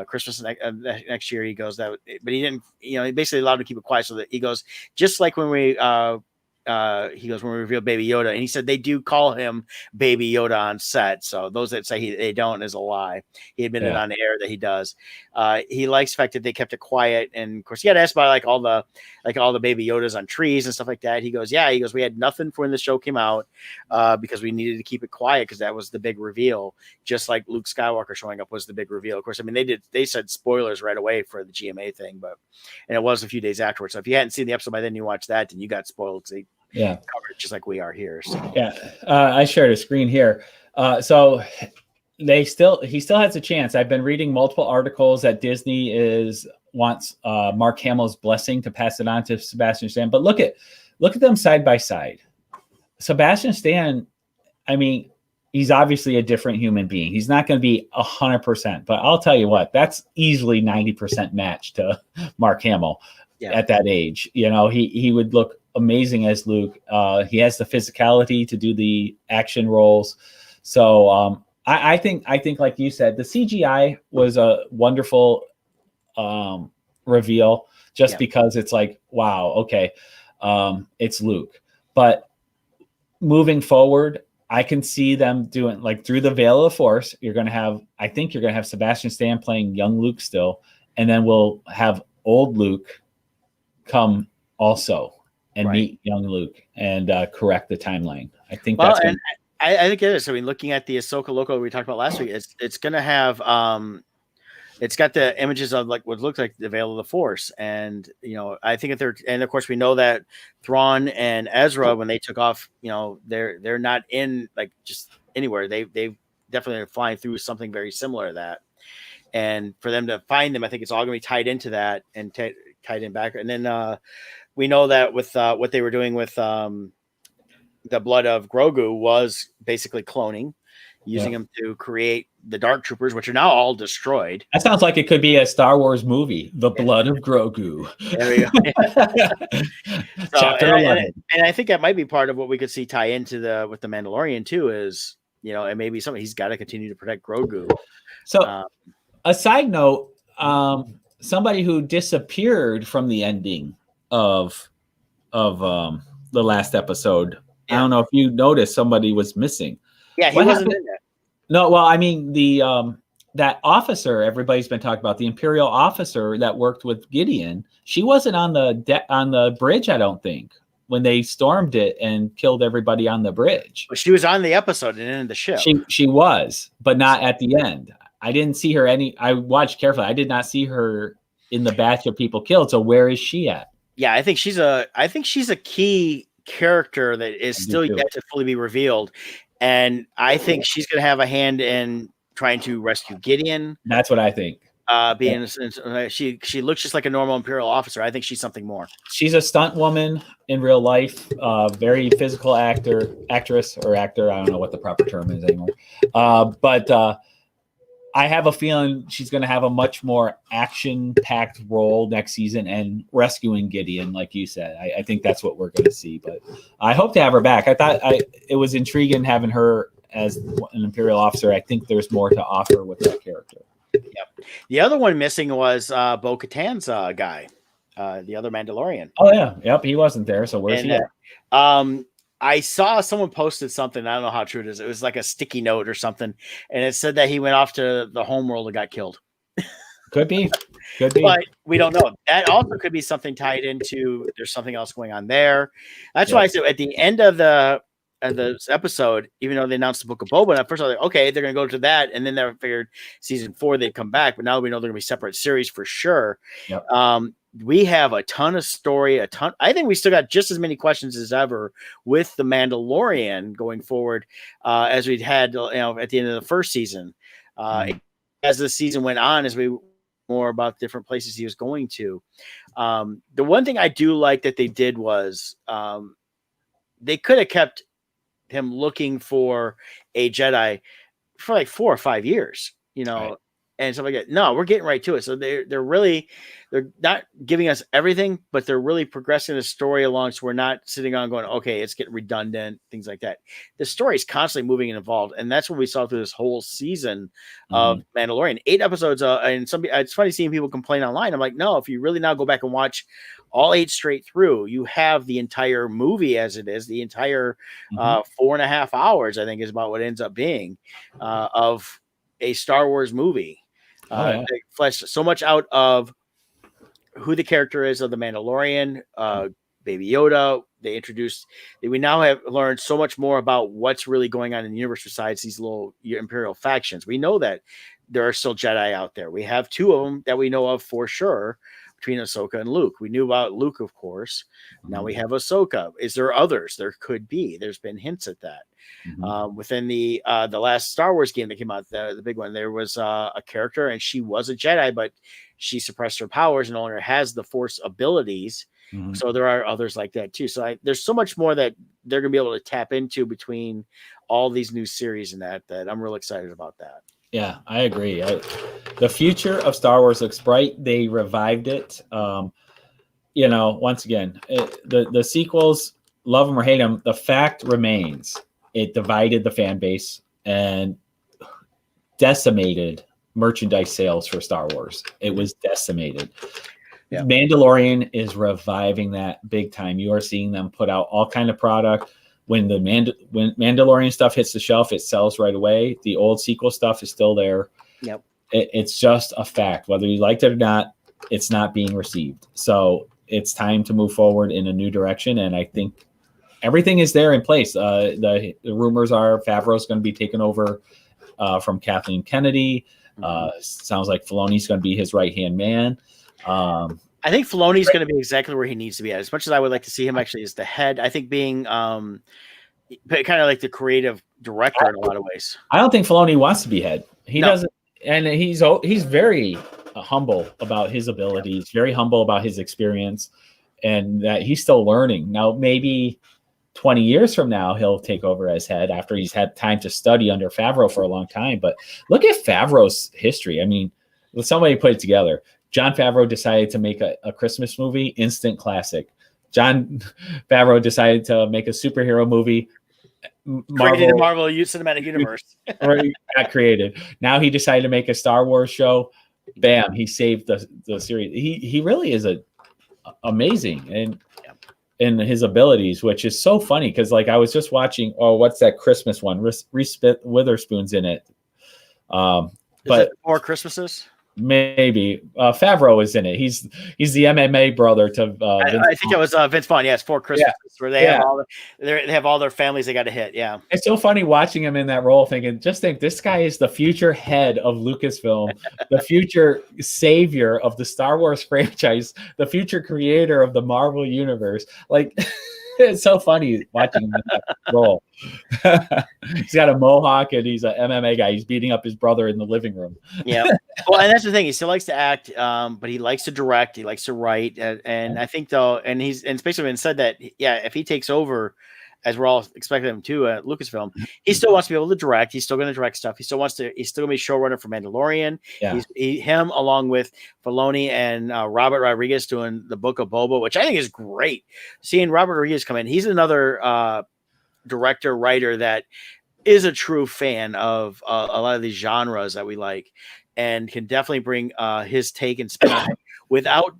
Christmas next year. He goes that, but he didn't, he basically allowed to keep it quiet, so that he goes, just like when we when we revealed Baby Yoda, and he said they do call him Baby Yoda on set. So those that say they don't is a lie. He admitted on the air that he does. He likes the fact that they kept it quiet, and of course he got asked about all the Baby Yodas on trees and stuff like that. He goes, we had nothing for when the show came out because we needed to keep it quiet because that was the big reveal. Just like Luke Skywalker showing up was the big reveal. Of course, they said spoilers right away for the GMA thing, and it was a few days afterwards. So if you hadn't seen the episode by then, you watched that, then you got spoiled. Covered just like we are here. So. I shared a screen here. So he still has a chance. I've been reading multiple articles that Disney wants Mark Hamill's blessing to pass it on to Sebastian Stan. But look at them side by side. Sebastian Stan, he's obviously a different human being. He's not going to be 100%, but I'll tell you what, that's easily 90% match to Mark Hamill at that age. He would look amazing as Luke. He has the physicality to do the action roles. So I think like you said, the CGI was a wonderful reveal just because it's like, wow, okay, it's Luke. But moving forward, I can see them doing through the Veil of the Force. You're going to have Sebastian Stan playing young Luke still, and then we'll have old Luke come also and meet young Luke and correct the timeline. I think I think it is. Looking at the Ahsoka logo we talked about last week, it's going to have it's got the images of like what looks like the Veil of the Force, and I think and of course we know that Thrawn and Ezra, when they took off, they're not in like just anywhere. They definitely are flying through something very similar to that, and for them to find them, I think it's all going to be tied into that and tied in back. And then we know that with what they were doing with the blood of Grogu was basically cloning, using them to create the Dark Troopers, which are now all destroyed. That sounds like it could be a Star Wars movie, The Blood of Grogu. There we go. Chapter 11. And I think that might be part of what we could see tie into with the Mandalorian too, is, and maybe something he's got to continue to protect Grogu. So a side note, somebody who disappeared from the ending of the last episode. Yeah. I don't know if you noticed somebody was missing. Yeah, he wasn't in that. No, well, I mean that officer everybody's been talking about, the Imperial officer that worked with Gideon. She wasn't on the bridge, I don't think, when they stormed it and killed everybody on the bridge. She was on the episode and in the ship. She was, but not at the end. I didn't see her I watched carefully. I did not see her in the batch of people killed. So where is she at? Yeah, I think she's a key character that is still yet to fully be revealed. And I think she's going to have a hand in trying to rescue Gideon. That's what I think. She looks just like a normal Imperial officer. I think she's something more. She's a stunt woman in real life, very physical actress or actor. I don't know what the proper term is anymore. But I have a feeling she's going to have a much more action-packed role next season and rescuing Gideon, like you said. I think that's what we're going to see. But I hope to have her back. I thought it was intriguing having her as an Imperial officer. I think there's more to offer with that character. Yep. The other one missing was Bo-Katan's guy, the other Mandalorian. Oh, yeah. Yep, he wasn't there. So where's he at? I saw someone posted something. I don't know how true it is. It was like a sticky note or something. And it said that he went off to the homeworld and got killed. Could be. But we don't know. That also could be something tied into there's something else going on there. That's why I said at the end of the episode, even though they announced the Book of Boba, at first I was like, okay, they're going to go to that. And then they figured season 4, they'd come back. But now we know they're going to be separate series for sure. Yep. We have a ton of story, I think we still got just as many questions as ever with the Mandalorian going forward as we'd had, at the end of the first season. As the season went on, as we more about different places he was going to. The one thing I do like that they did was they could have kept him looking for a Jedi for like 4 or 5 years, right. And stuff like that. No, we're getting right to it. So they're not giving us everything, but they're really progressing the story along. So we're not sitting on going, okay, it's getting redundant, things like that. The story is constantly moving and evolved. And that's what we saw through this whole season of Mandalorian. 8 episodes. And it's funny seeing people complain online. I'm like, no, if you really now go back and watch all 8 straight through, you have the entire movie as it is, the entire 4.5 hours, I think is about what ends up being of a Star Wars movie. They fleshed so much out of who the character is of the Mandalorian, Baby Yoda. We now have learned so much more about what's really going on in the universe besides these little Imperial factions. We know that there are still Jedi out there. We have 2 of them that we know of for sure, between Ahsoka and Luke. We knew about Luke, of course. Now we have Ahsoka. Is there others? There could be. There's been hints at that. Within the last Star Wars game that came out, the big one, there was a character, and she was a Jedi, but she suppressed her powers and no longer has the Force abilities. So there are others like that too. So there's so much more that they're going to be able to tap into between all these new series and that I'm real excited about that. Yeah, I agree. The future of Star Wars looks bright. They revived it. Once again, the sequels, love them or hate them, the fact remains. It divided the fan base and decimated merchandise sales for Star Wars. It was decimated. Yeah. Mandalorian is reviving that big time. You are seeing them put out all kind of product. When when Mandalorian stuff hits the shelf, it sells right away. The old sequel stuff is still there. Yep. It's just a fact. Whether you liked it or not, it's not being received. So it's time to move forward in a new direction. And I think everything is there in place. The rumors are Favreau's going to be taken over from Kathleen Kennedy. Sounds like Filoni's going to be his right-hand man. I think Filoni's going to be exactly where he needs to be at. As much as I would like to see him actually as the head, I think being kind of like the creative director in a lot of ways. I don't think Filoni wants to be head. He doesn't, and he's very humble about his abilities, very humble about his experience, and that he's still learning. Now, maybe 20 years from now, he'll take over as head after he's had time to study under Favreau for a long time. But look at Favreau's history. I mean, somebody put it together. Jon Favreau decided to make a Christmas movie, instant classic. Jon Favreau decided to make a superhero movie, created the Marvel Cinematic Universe. Got created. Now he decided to make a Star Wars show. Bam! He saved the series. He really is amazing in his abilities, which is so funny because like I was just watching. Oh, what's that Christmas one? Reese Witherspoon's in it. But it 4 Christmases. Maybe Favreau is in it. He's the MMA brother to. I think it was Vince Vaughn. Yeah, it's 4 Christmases where they have all their families they got to hit. Yeah, it's so funny watching him in that role. Thinking this guy is the future head of Lucasfilm, the future savior of the Star Wars franchise, the future creator of the Marvel universe. Like. It's so funny watching him in that role. He's got a mohawk and he's an MMA guy. He's beating up his brother in the living room. Yeah. Well, and that's the thing. He still likes to act, but he likes to direct. He likes to write. And I think, though, and especially when said that, if he takes over, as we're all expecting him to at Lucasfilm, he still wants to be able to direct. He's still going to direct stuff. He's still going to be showrunner for Mandalorian. Yeah. Him along with Filoni and Robert Rodriguez doing the Book of Boba, which I think is great. Seeing Robert Rodriguez come in, he's another director, writer that is a true fan of a lot of these genres that we like and can definitely bring his take and spin on it without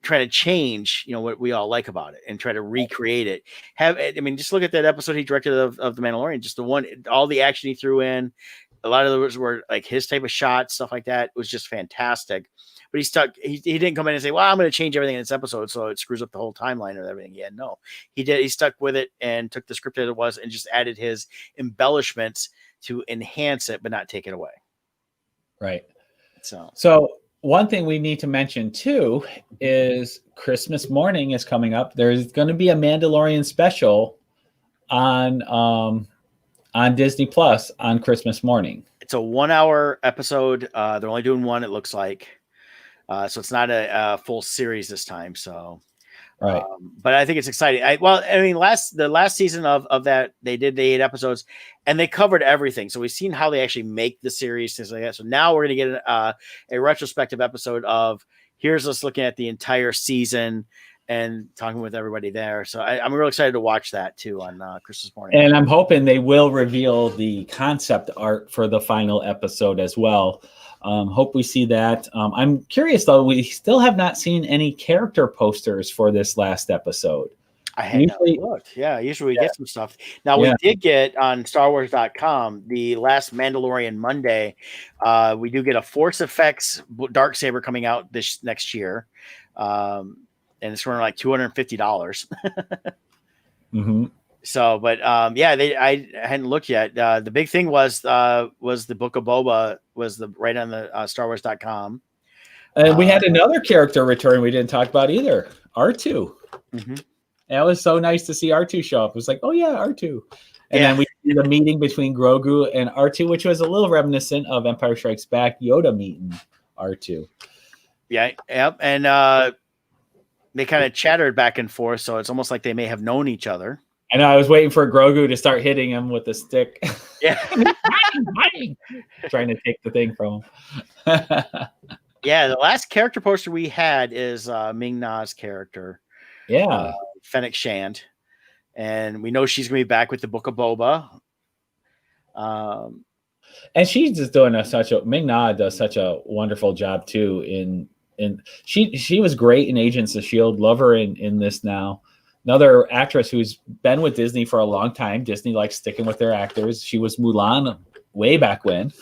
trying to change, what we all like about it and try to recreate it. Just look at that episode he directed of The Mandalorian, just the one, all the action he threw in, a lot of those were like his type of shots, stuff like that. It was just fantastic. But he didn't come in and say, well, I'm going to change everything in this episode so it screws up the whole timeline or everything. Yeah, no, he stuck with it and took the script as it was and just added his embellishments to enhance it, but not take it away. Right. So one thing we need to mention too is Christmas morning is coming up. There's going to be a Mandalorian special on Disney Plus on Christmas morning. It's a 1-hour episode. They're only doing one, it looks like. So it's not a full series this time. So, right. But I think it's exciting. The last season of that, they did the 8 episodes and they covered everything. So we've seen how they actually make the series, things like that. So now we're going to get a retrospective episode of here's us looking at the entire season and talking with everybody there. So I'm real excited to watch that too on Christmas morning. And I'm hoping they will reveal the concept art for the final episode as well. Hope we see that. I'm curious though, we still have not seen any character posters for this last episode. I had not looked. Yeah, usually we get some stuff. Now we did get on StarWars.com the last Mandalorian Monday. We do get a Force Effects Darksaber coming out this next year. And it's running like $250. Mm-hmm. So, but I hadn't looked yet. The big thing was the Book of Boba was right on the StarWars.com. And we had another character return we didn't talk about either, R2. Mm-hmm. It was so nice to see R2 show up. It was like, oh yeah, R2. And then we see the meeting between Grogu and R2, which was a little reminiscent of Empire Strikes Back, Yoda meeting R2. Yeah, yep. And they kind of chattered back and forth, so it's almost like they may have known each other. I know. I was waiting for Grogu to start hitting him with the stick. Yeah. Trying to take the thing from him. Yeah, the last character poster we had is Ming-Na's character. Yeah. Fennec Shand. And we know she's going to be back with the Book of Boba. And she's just doing Ming-Na does such a wonderful job too. In she was great in Agents of S.H.I.E.L.D. Love her in this now. Another actress who's been with Disney for a long time. Disney likes sticking with their actors. She was Mulan way back when.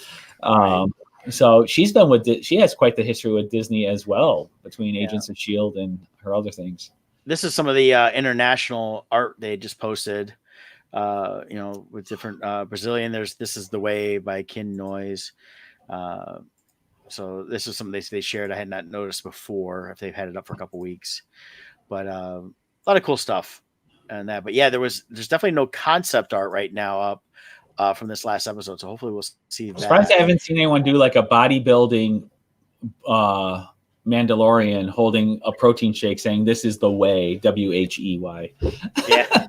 So she's been she has quite the history with Disney as well, between Agents of S.H.I.E.L.D. and her other things. This is some of the international art they just posted, with different Brazilian. This is The Way by Kin Noise. So this is something they shared. I had not noticed before if they've had it up for a couple weeks, but a lot of cool stuff and that. But yeah, there's definitely no concept art right now up from this last episode. So hopefully we'll see I'm surprised that. I haven't seen anyone do like a bodybuilding Mandalorian holding a protein shake saying this is the way, WHEY. Yeah.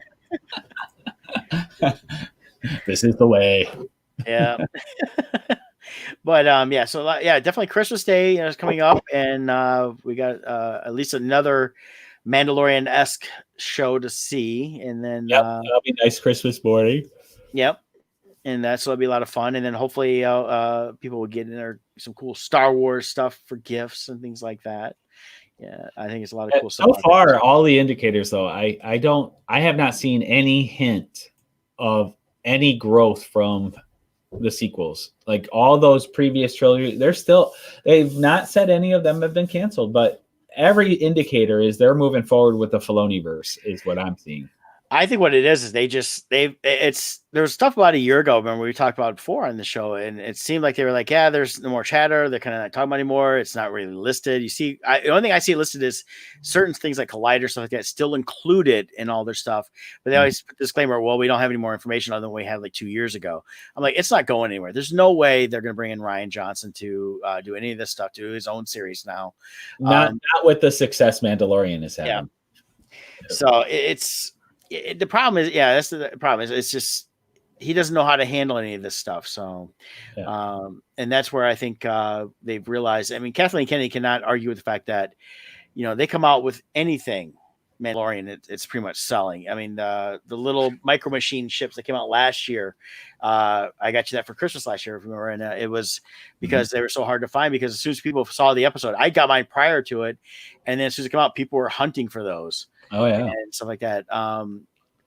This is the way. Yeah. But yeah, so yeah, definitely Christmas Day is coming up, and we got at least another Mandalorian-esque show to see, and then That'll be nice Christmas morning. Yep, and that'll be a lot of fun, and then hopefully people will get in there some cool Star Wars stuff for gifts and things like that. Yeah, I think it's a lot of cool stuff. So far, all the indicators though, I have not seen any hint of any growth from the sequels. Like all those previous trilogies, they've not said any of them have been canceled, but every indicator is they're moving forward with the Filoniverse is what I'm seeing. I think what it is there's stuff about a year ago, remember we talked about it before on the show, and it seemed like they were like, yeah, there's no more chatter, they're kind of not talking about anymore, it's not really listed. You see, the only thing I see listed is certain things like Collider, stuff like that, still included in all their stuff, but they always put disclaimer, well, we don't have any more information other than what we had like 2 years ago. I'm like, it's not going anywhere. There's no way they're going to bring in Rian Johnson to do any of this stuff, to his own series now. Not with the success Mandalorian is having. Yeah. So the problem is, that's the problem. It's just he doesn't know how to handle any of this stuff. So, and that's where I think they've realized. I mean, Kathleen Kennedy cannot argue with the fact that they come out with anything Mandalorian, it's pretty much selling. I mean, the little micro machine ships that came out last year, I got you that for Christmas last year, if you remember, and it was because they were so hard to find. Because as soon as people saw the episode, I got mine prior to it, and then as soon as it came out, people were hunting for those. Oh yeah, and stuff like that. Of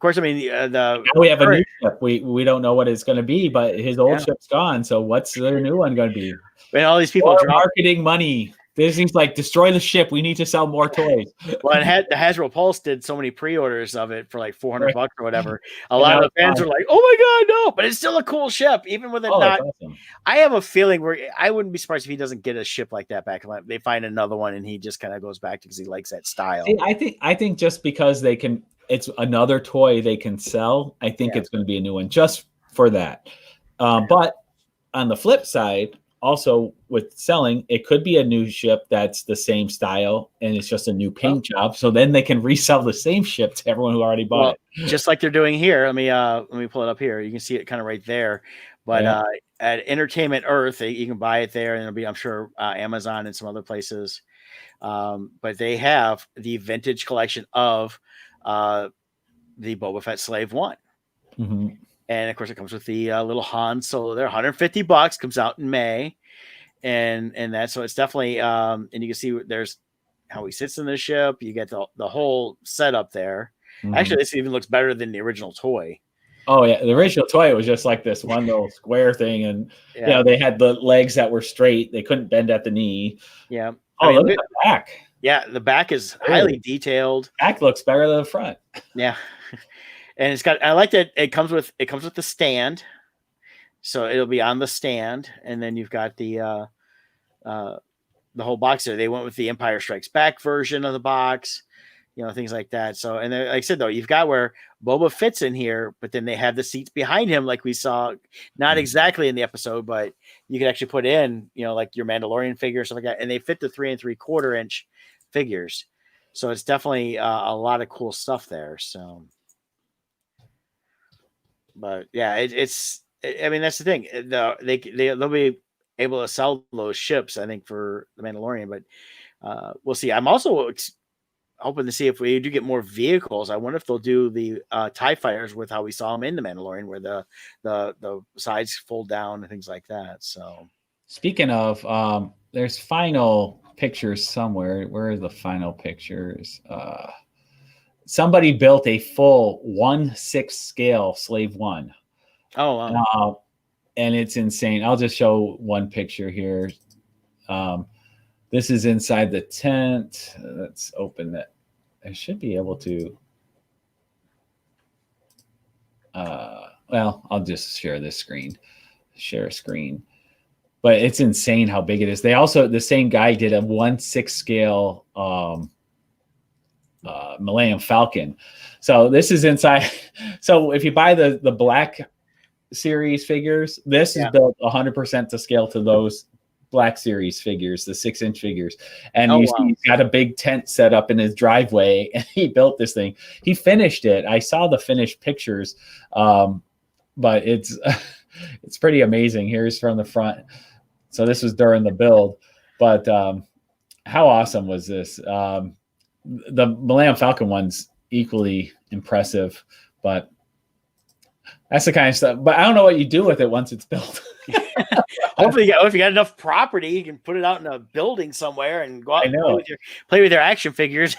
course, I mean now we have a new ship. We don't know what it's going to be, but his old ship's gone. So what's their new one going to be? And all these people marketing money. Disney's like, destroy the ship. We need to sell more toys. Well, the Hasbro Pulse did so many pre-orders of it for like $400 or whatever. A lot of the fans are like, "Oh my god, no!" But it's still a cool ship, even with it not. Awesome. I have a feeling I wouldn't be surprised if he doesn't get a ship like that back. They find another one and he just kind of goes back because he likes that style. See, I think just because it's another toy they can sell. I think it's going to be a new one just for that. But on the flip side, also with selling, it could be a new ship that's the same style and it's just a new paint job. So then they can resell the same ship to everyone who already bought it. Just like they're doing here. Let me pull it up here. You can see it kind of right there. But at Entertainment Earth, you can buy it there, and it'll be, I'm sure, Amazon and some other places. But they have the vintage collection of the Boba Fett Slave One. Mm-hmm. And of course, it comes with the little Han Solo there. $150 comes out in May, and that, so it's definitely and you can see there's how he sits in the ship. You get the whole setup there. Mm-hmm. Actually, this even looks better than the original toy. Oh yeah, the original toy was just like this one little square thing, and they had the legs that were straight. They couldn't bend at the knee. Yeah. Oh, look at the back. Yeah, the back is highly detailed. Back looks better than the front. Yeah. And it's got, I like that it comes with the stand. So it'll be on the stand, and then you've got the whole box there. They went with the Empire Strikes Back version of the box, things like that. So, and like I said, though, you've got where Boba fits in here, but then they have the seats behind him, like we saw, not exactly in the episode, but you can actually put in, like your Mandalorian figure, stuff like that. And they fit the 3 3/4 inch figures. So it's definitely a lot of cool stuff there. So, but yeah, I mean, that's the thing. They'll be able to sell those ships, I think, for the Mandalorian, but we'll see. I'm also hoping to see if we do get more vehicles. I wonder if they'll do the TIE fighters with how we saw them in the Mandalorian, where the sides fold down and things like that. So, speaking of, there's final pictures somewhere. Where are the final pictures? Somebody built a full 1/6 scale Slave One. Oh, wow. And it's insane. I'll just show one picture here. This is inside the tent. Let's open that. I should be able to. Well, I'll just share this screen. Share a screen. but it's insane how big it is. They also, the same guy did a 1/6 scale Millennium Falcon. So this is inside. So if you buy the Black Series figures, this is built 100% to scale to those Black Series figures, the 6-inch figures. And see he's got a big tent set up in his driveway, and he built this thing. He finished it. I saw the finished pictures, but it's it's pretty amazing. Here's from the front. So this was during the build, but how awesome was this? The Millennium Falcon one's equally impressive, but that's the kind of stuff. But I don't know what you do with it once it's built. Hopefully, if you got enough property, you can put it out in a building somewhere and go out and play with your action figures.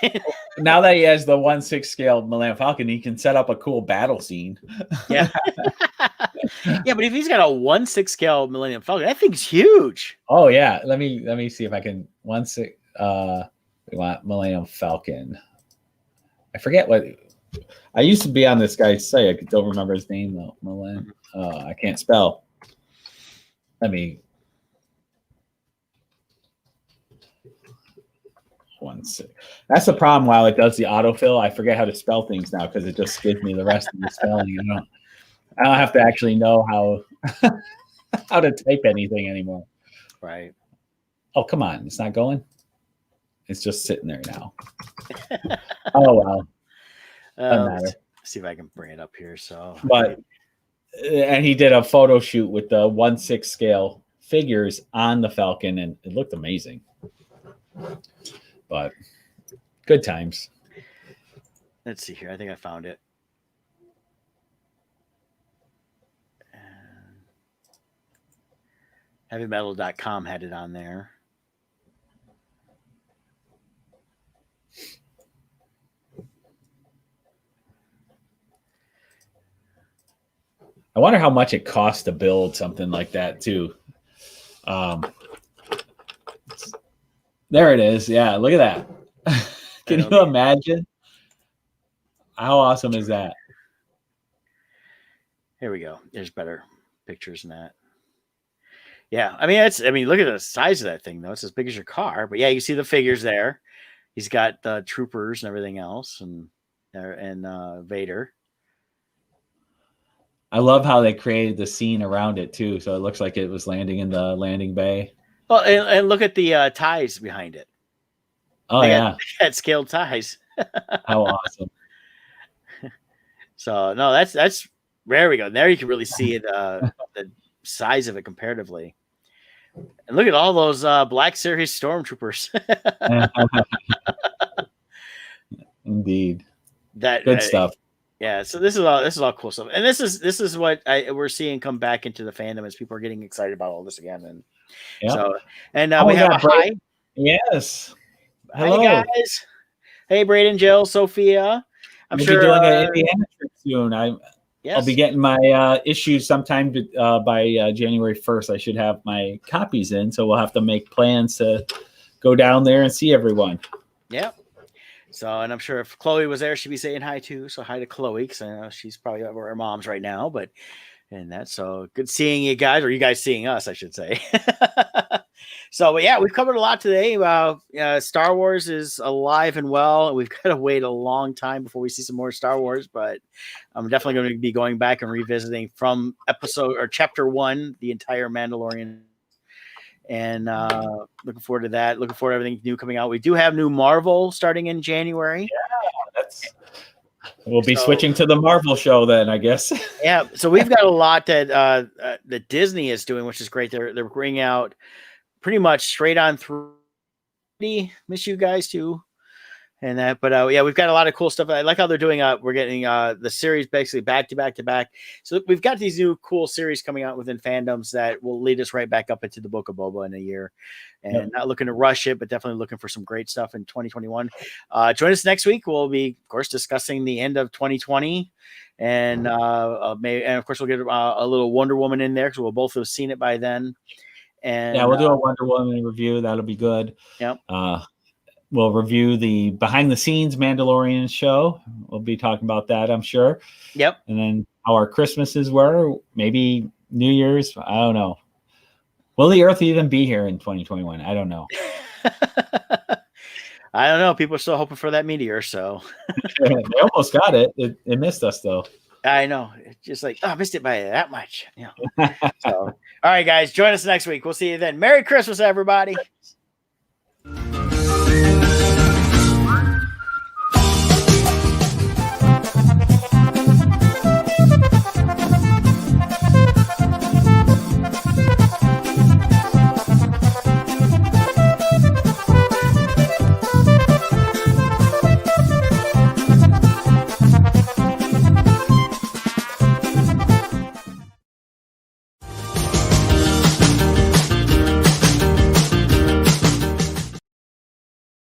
Now that he has the 1/6 scale Millennium Falcon, he can set up a cool battle scene. Yeah. Yeah, but if he's got a 1/6 scale Millennium Falcon, that thing's huge. Oh yeah. Let me see if I can 1/6 we want Millennium Falcon. I forget what I used to be on this guy's site. I don't remember his name though. Millennium. I can't spell. Let me 1/6. That's the problem. While it does the autofill, I forget how to spell things now because it just gives me the rest of the spelling. I don't have to actually know how to type anything anymore. Right. Oh, come on. It's not going? It's just sitting there now. Oh, well. Doesn't matter. See if I can bring it up here. And he did a photo shoot with the 1/6 scale figures on the Falcon, and it looked amazing. But good times. Let's see here. I think I found it. HeavyMetal.com had it on there. I wonder how much it costs to build something like that too. There it is. Yeah, look at that. Can you imagine? How awesome is that? Here we go. There's better pictures than that. Yeah, I mean, look at the size of that thing though. It's as big as your car. But yeah, you see the figures there. He's got the troopers and everything else, and Vader. I love how they created the scene around it too, so it looks like it was landing in the landing bay. Well, and look at the ties behind it. Oh, they yeah. got scaled ties. How awesome. So, no, that's there we go. There you can really see the size of it comparatively. And look at all those Black Series Stormtroopers. Indeed. That good stuff. Yeah, so this is all cool stuff, and this is what we're seeing come back into the fandom as people are getting excited about all this again, and so we have a hi. Yes, hello hi guys. Hey, Braden, Jill, Sophia. I'm sure doing an Indiana trip soon. I'll be getting my issues sometime by January 1st. I should have my copies in, so we'll have to make plans to go down there and see everyone. Yeah. So, and I'm sure if Chloe was there, she'd be saying hi too. So hi to Chloe, because I know she's probably over her mom's right now. So good seeing you guys, or you guys seeing us, I should say. So, but yeah, we've covered a lot today. Star Wars is alive and well. We've got to wait a long time before we see some more Star Wars, but I'm definitely going to be going back and revisiting from chapter 1, the entire Mandalorian. And looking forward to that. Looking forward to everything new coming out. We do have new Marvel starting in January. Yeah, we'll be switching to the Marvel show then, I guess. Yeah, so we've got a lot that Disney is doing, which is great. They're bringing out pretty much straight on through. Miss you guys too. And that, but yeah, we've got a lot of cool stuff. I like how they're doing. We're getting the series basically back to back to back. So we've got these new cool series coming out within fandoms that will lead us right back up into the Book of Boba in a year. And not looking to rush it, but definitely looking for some great stuff in 2021. Join us next week. We'll be, of course, discussing the end of 2020, and of course we'll get a little Wonder Woman in there because we'll both have seen it by then. And yeah, we'll do a Wonder Woman review. That'll be good. Yep. We'll review the behind-the-scenes Mandalorian show. We'll be talking about that, I'm sure. Yep. And then how our Christmases were, maybe New Year's. I don't know. Will the Earth even be here in 2021? I don't know. I don't know. People are still hoping for that meteor, so They almost got it. It missed us though. I know. It's just like, oh, I missed it by that much. So, all right, guys, join us next week. We'll see you then. Merry Christmas, everybody.